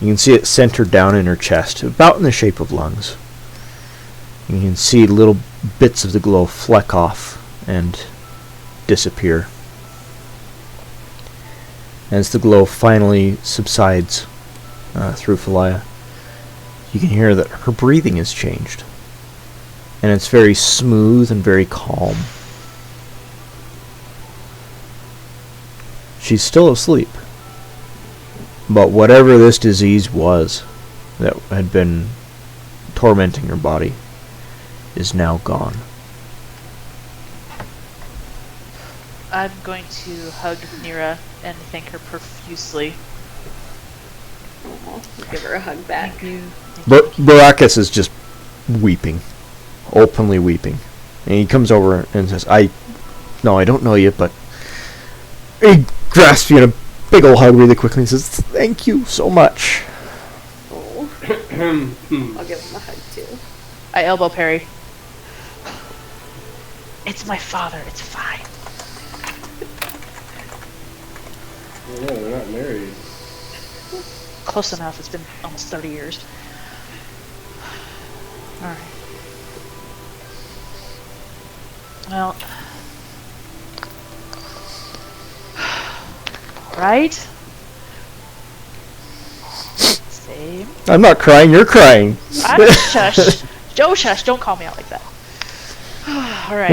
You can see it centered down in her chest, about in the shape of lungs. You can see little bits of the glow fleck off and disappear. As the glow finally subsides through Falaya, you can hear that her breathing has changed. And it's very smooth and very calm. She's still asleep. But whatever this disease was that had been tormenting her body is now gone. I'm going to hug Nira and thank her profusely. I'll give her a hug back. Thank you. Baracus is just weeping. Openly weeping. And he comes over and says, I don't know you, but he grasps you in a big ol' hug really quickly and says, thank you so much. Oh. I'll give him a hug too. I elbow Perry. It's my father. It's fine. Yeah, they're not married. Close enough. It's been almost 30 years. Alright. Well. Right? Same. I'm not crying, you're crying. I'm shush. Joe, shush. Don't call me out like that. Alright.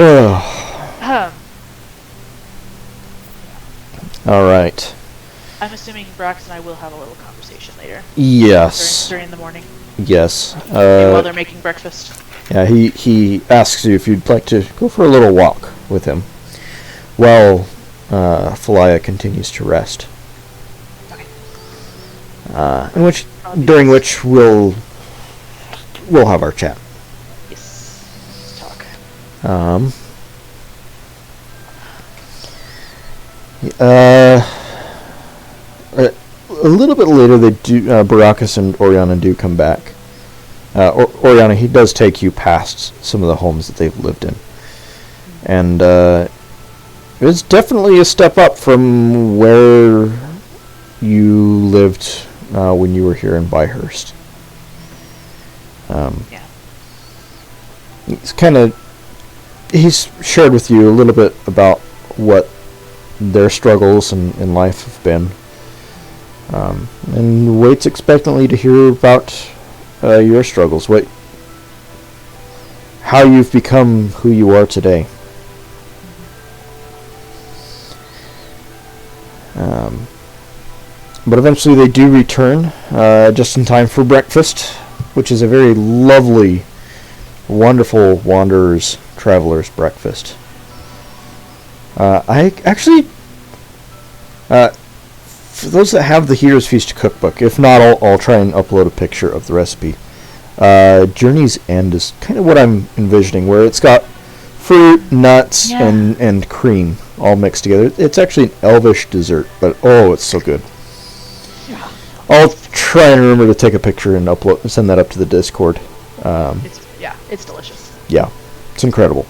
Alright. I'm assuming Brax and I will have a little conversation later. Yes. During the morning. Yes. Maybe while they're making breakfast. Yeah, he asks you if you'd like to go for a little walk with him while Falia continues to rest. During which we'll have our chat. Yes. Let's talk. A little bit later, they do. Baracus and Oriana do come back. Oriana, he does take you past some of the homes that they've lived in, and it's definitely a step up from where you lived when you were here in Byhurst. Yeah. He's shared with you a little bit about what their struggles in life have been, and waits expectantly to hear about your struggles, how you've become who you are today. But eventually they do return, just in time for breakfast, which is a very lovely, wonderful Wanderers Travelers breakfast. I actually, for those that have the Hero's Feast cookbook, if not, I'll try and upload a picture of the recipe. Journey's End is kind of what I'm envisioning, where it's got fruit, nuts, and cream all mixed together. It's actually an elvish dessert, but oh, it's so good. Yeah. I'll try and remember to take a picture and send that up to the Discord. It's delicious. Yeah, it's incredible.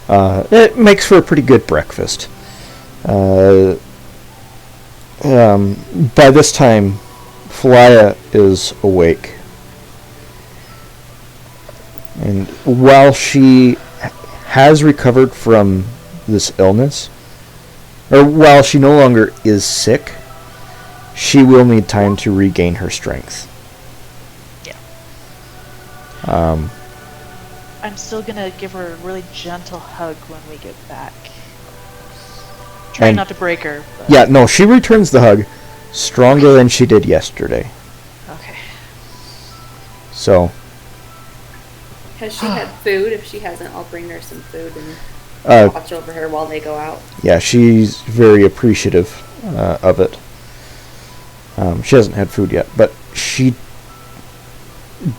It makes for a pretty good breakfast. By this time, Falia is awake. And while she has recovered from this illness, or while she no longer is sick, she will need time to regain her strength. Yeah. Um, I'm still gonna give her a really gentle hug when we get back. Trying not to break her. But yeah, no, she returns the hug stronger than she did yesterday. Okay. So. Has she had food? If she hasn't, I'll bring her some food and watch over her while they go out. Yeah, she's very appreciative of it. She hasn't had food yet, but she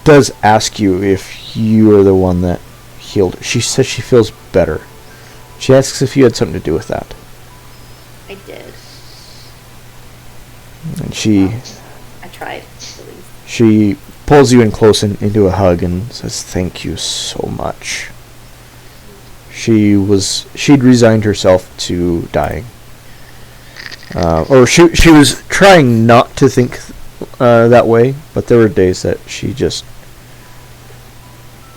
does ask you if you are the one that healed her. She says she feels better. She asks if you had something to do with that. I did. And she I tried, at least. she pulls you in close into a hug and says, "Thank you so much." She'd resigned herself to dying. Or she was trying not to think that way, but there were days that she just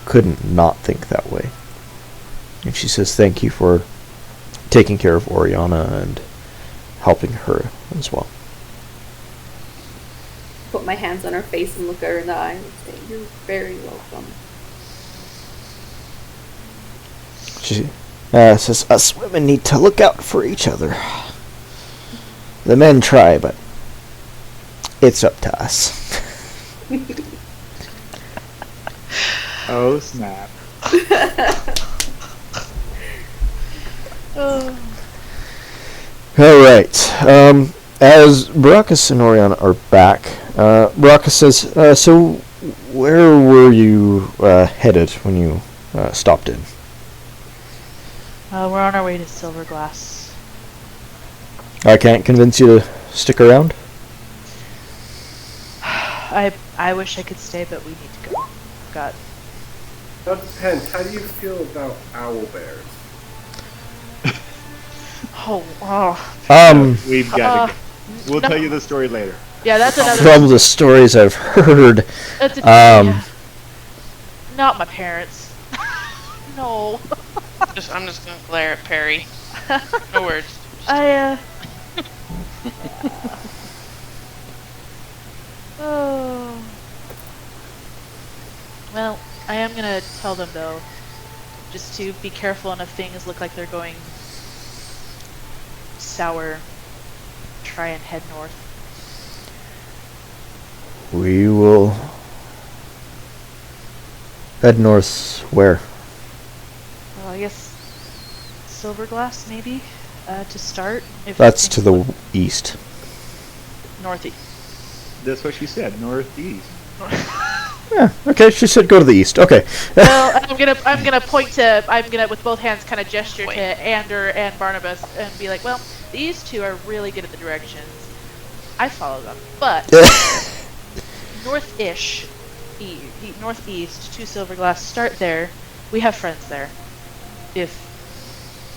couldn't not think that way. And she says thank you for taking care of Oriana and helping her as well. Put my hands on her face and look her in the eye and say, "You're very welcome." She says, "Us women need to look out for each other. The men try, but it's up to us." Oh, snap. Alright. As Baracus and Oriana are back, Baracus says, so where were you headed when you stopped in? We're on our way to Silverglass. I can't convince you to stick around? I wish I could stay, but we need to go. Got. That depends. How do you feel about owl bears? Oh. We've got to go. We'll no. tell you the story later. Yeah, that's another. From the stories I've heard, That's a, Um, yeah. Not my parents. No. I'm just gonna glare at Perry. No words. I Oh. Well, I am gonna tell them though, just to be careful, and if things look like they're going sour, try and head north. we will head north where? Well, I guess Silverglass maybe to start. If That's things to the look east. northeast. That's what she said, northeast. Yeah, okay, she said go to the east. Okay. Well, I'm gonna point to, I'm gonna with both hands kind of gesture Wait. to Ander and Barnabas and be like, well, these two are really good at the directions. I follow them, but north-ish, northeast to Silverglass. Start there. We have friends there. If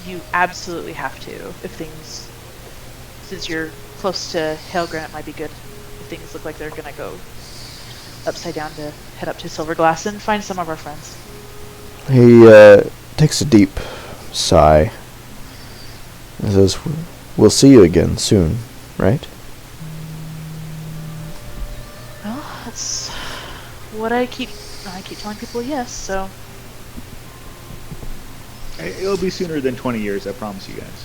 you absolutely have to, if things, since you're close to Hailgren, it might be good. If things look like they're gonna go upside down, to head up to Silverglass and find some of our friends. He takes a deep sigh and says, we'll see you again soon, right? Well, that's what I keep telling people. Yes, so It'll be sooner than 20 years, I promise you guys.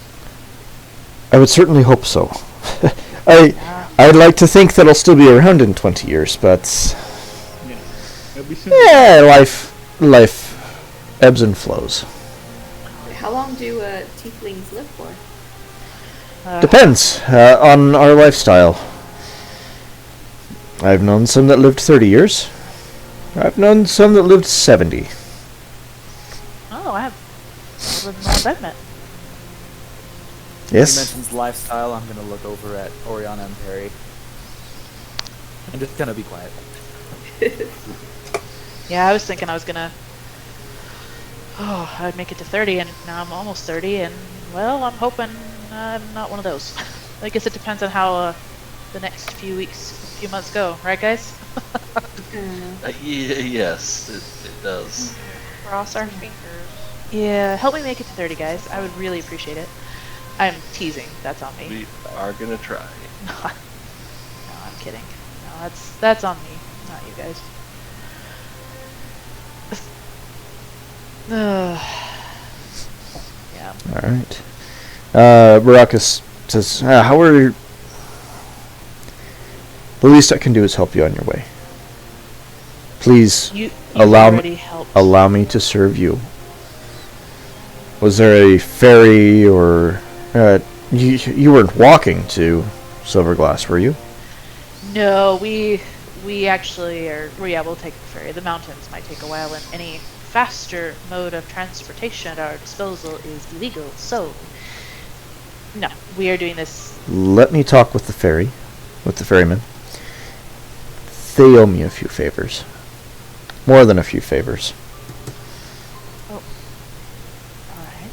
I would certainly hope so. I'd like to think that I'll still be around in 20 years, but Yeah. It'll be sooner. yeah, life ebbs and flows. How long do tieflings live for? Depends on our lifestyle. I've known some that lived 30 years. I've known some that lived 70. oh, I have more than the ones I've met. He Yes? mentions lifestyle. I'm gonna look over at Oriana and Perry. I'm just gonna be quiet. Yeah, I was thinking I was gonna. Oh, I'd make it to 30, and now I'm almost 30, and well, I'm hoping I'm not one of those. I guess it depends on how the next few weeks, few months go, right, guys? Yes, it does. Cross our fingers. Yeah, help me make it to 30, guys. I would really appreciate it. I'm teasing. That's on me. We are gonna try. No, I'm kidding. No, that's on me, not you guys. Yeah. Alright. Baracus says, how are... The least I can do is help you on your way. Please You allow me already helped. to serve you. Was there a ferry or... you weren't walking to Silverglass, were you? No, we actually are. Well, yeah, we'll take the ferry. The mountains might take a while, and any faster mode of transportation at our disposal is illegal. So, no, we are doing this. Let me talk with the ferryman. They owe me a few favors. More than a few favors. All right.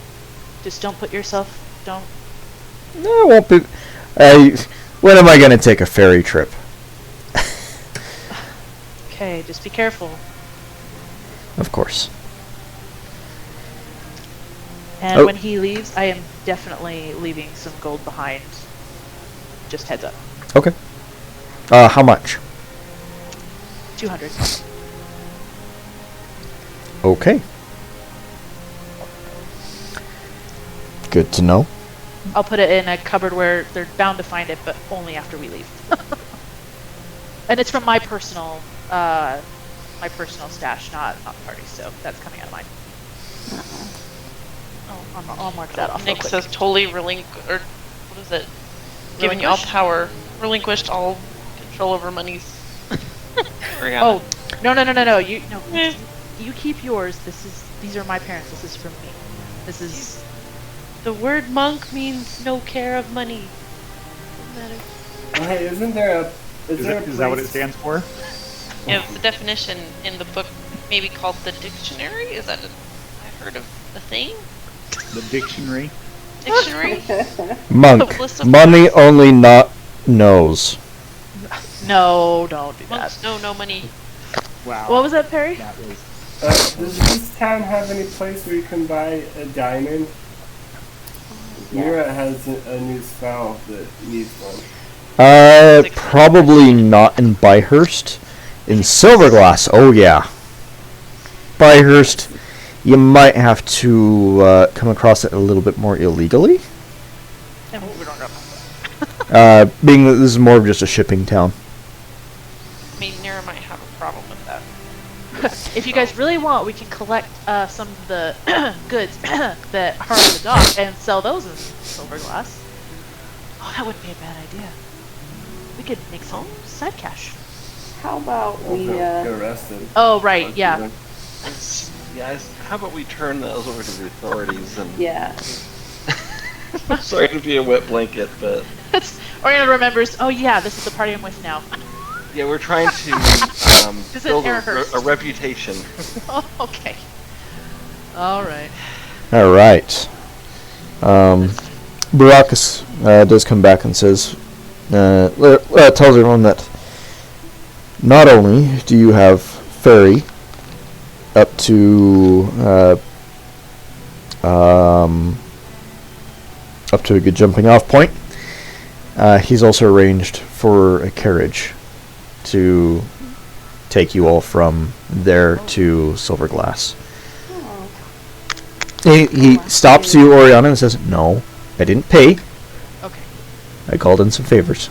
Just don't put yourself. Don't. No, it won't be... when am I going to take a ferry trip? Okay, just be careful. Of course. And Oh. when he leaves, I am definitely leaving some gold behind. Just heads up. Okay. How much? 200. Okay. Good to know. I'll put it in a cupboard where they're bound to find it, but only after we leave. And it's from my personal stash, not party. So that's coming out of mine. I'll mark that off. Nick real quick. says totally or what is it? Giving you all Relinquish? power, relinquished all control over monies. Oh, no! You Eh. you keep yours. These are my parents. This is from me. This is. The word monk means no care of money. Doesn't matter. Hey, isn't there a... Is that what it stands for? Yeah, the definition in the book maybe called the dictionary. Is that I heard of a thing? The dictionary? Dictionary? Monk. List of Money only not knows. No, don't do that. Monks know no money. Wow. What was that, Perry? That was Does this town have any place where you can buy a diamond? Mira has a new spell that needs one. Probably not in Byhurst. In Silverglass, oh yeah. Byhurst, you might have to come across it a little bit more illegally. And we don't know. Being that this is more of just a shipping town. I mean, Nira might have a problem with that. If you guys really want, we can collect some of the goods that are on the dock and sell those in Silverglass. Oh, that wouldn't be a bad idea. We could make some side cash. How about we, Get arrested. Oh, right, yeah. Guys, how about we turn those over to the authorities and yeah. sorry to be a wet blanket, but Oriana remembers, oh yeah, this is the party I'm with now. yeah, we're trying to This is build Arrowhurst. a reputation. Oh, okay. Alright. Alright. Baracus does come back and says, tells everyone that not only do you have ferry up to a good jumping off point, he's also arranged for a carriage to take you all from there to Silverglass. Oh. He stops you, Oriana, and says, "No, I didn't pay. Okay. I called in some favors."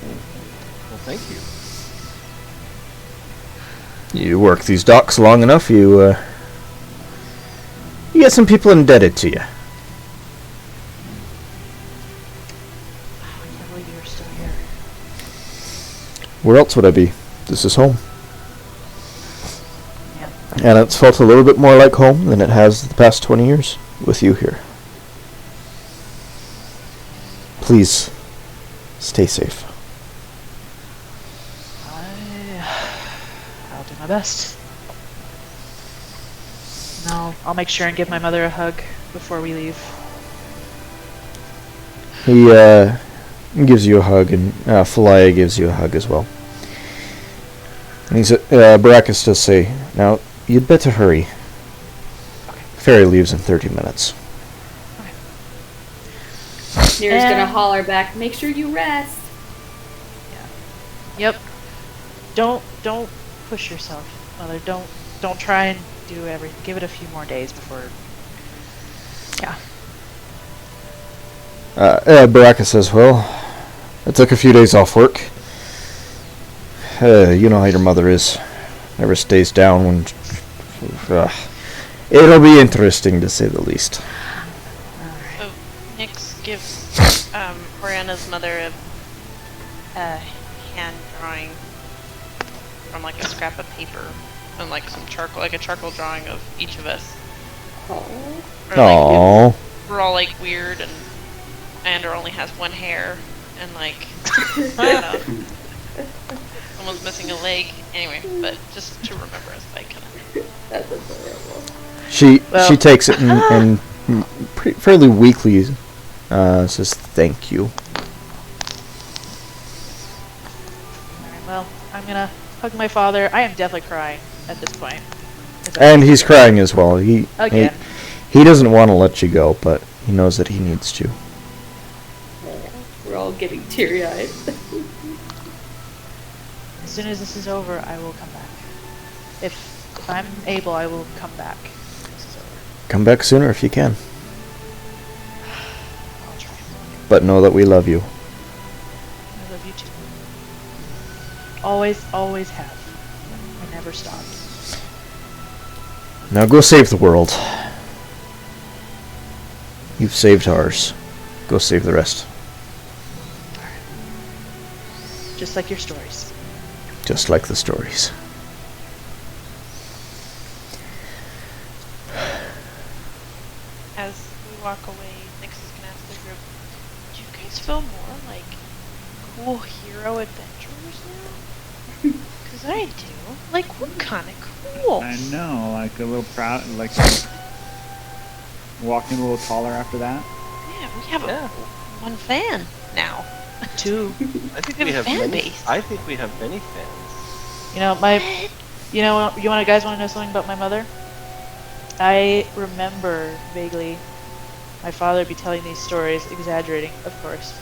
Well, thank you. You work these docks long enough, you get some people indebted to you. I can't believe you're still here. Where else would I be? This is home. Yeah. And it's felt a little bit more like home than it has the past 20 years with you here. Please, stay safe. I'll do my best. No, I'll make sure and give my mother a hug before we leave. He gives you a hug, and Falaya gives you a hug as well. And Baracus does say, "Now, you'd better hurry. Ferry leaves in 30 minutes." Nira's gonna And- holler back, make sure you rest. Yep. Don't push yourself, mother. Don't try and do everything. Give it a few more days before. Yeah. Baracus says, "Well, I took a few days off work. You know how your mother is. Never stays down when... it'll be interesting, to say the least." So Nyx gives Oriana's mother a hand drawing from like a scrap of paper and like some charcoal, like a charcoal drawing of each of us. Oh. Or, like, Aww. we're all like weird, and Andor only has one hair, and like I don't know, someone's missing a leg. Anyway, but just to remember us by kind of. That's adorable. She Well- takes it and fairly weakly says, "Thank you." Alright, well, I'm gonna hug my father. I am definitely crying at this point. And he's crying as well. He Again. he doesn't want to let you go, but he knows that he needs to. We're all getting teary-eyed. As soon as this is over, I will come back. If I'm able, I will come back. This is over. Come back sooner if you can. I'll try. But know that we love you. I love you too. Always, always have. I never stopped. Now go save the world. You've saved ours. Go save the rest. Just like your stories. Just like the stories. As we walk away, Nyx is gonna ask the group, "Do you guys feel more like cool hero adventurers now?" Because I do. Like, we're kind of cool. I know, like a little proud, like walking a little taller after that. Yeah, we have one fan now. 2. I think We we have have a fan many. base. I think we have many fans. You know, you guys want to know something about my mother? I remember vaguely my father be telling these stories, exaggerating, of course.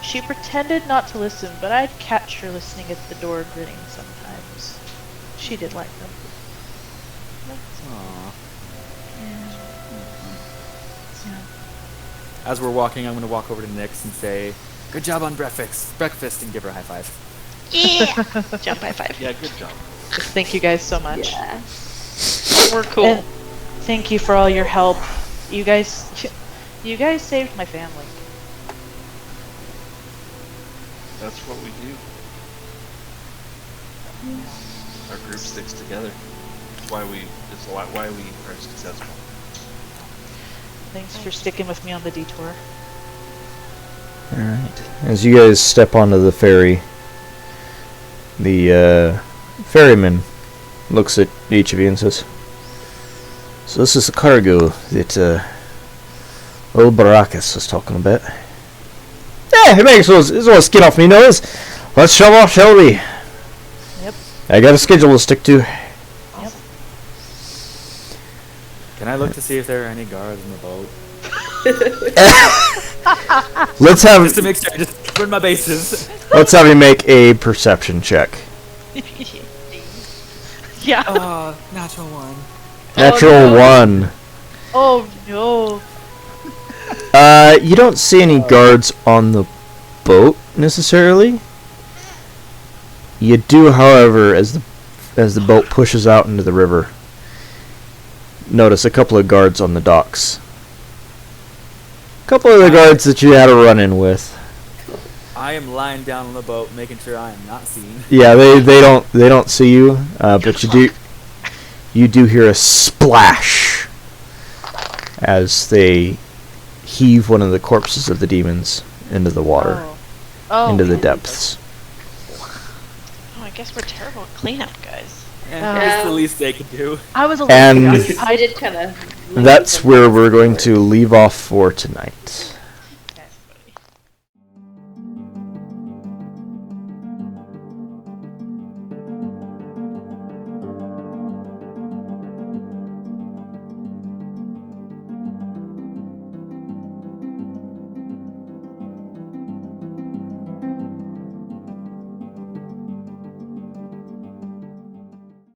She pretended not to listen, but I'd catch her listening at the door grinning sometimes. She did like them. Aw. Yeah. As we're walking, I'm going to walk over to Nyx and say, "Good job on breakfast," and give her a high five. Yeah. Jump high five. Yeah, good job. Thank you guys so much. Yeah. We're cool. And thank you for all your help. You guys saved my family. That's what we do. Our group sticks together. It's why we are successful. Thanks for sticking with me on the detour. Alright. As you guys step onto the ferry, the ferryman looks at each of you and says, "So this is the cargo that old Baracus was talking about." "Yeah, it makes as well skin off me nose. Let's show off, shall we?" Yep. "I got a schedule to stick to." Can I look to see if there are any guards in the boat? Let's have Just to make sure, just run my bases. let's have you make a perception check. Yeah. Oh, natural one. Natural no. 1. Oh no. You don't see any guards on the boat necessarily. You do, however, as the boat pushes out into the river, notice a couple of guards on the docks. A couple of the guards that you had a run-in with. I am lying down on the boat, making sure I am not seen. Yeah, they don't see you, but you do hear a splash as they heave one of the corpses of the demons into the water, into the depths. Oh, I guess we're terrible at cleanup, guys. And it's the least they can do. I was a little And I did kind of. that's where we're going to leave off for tonight.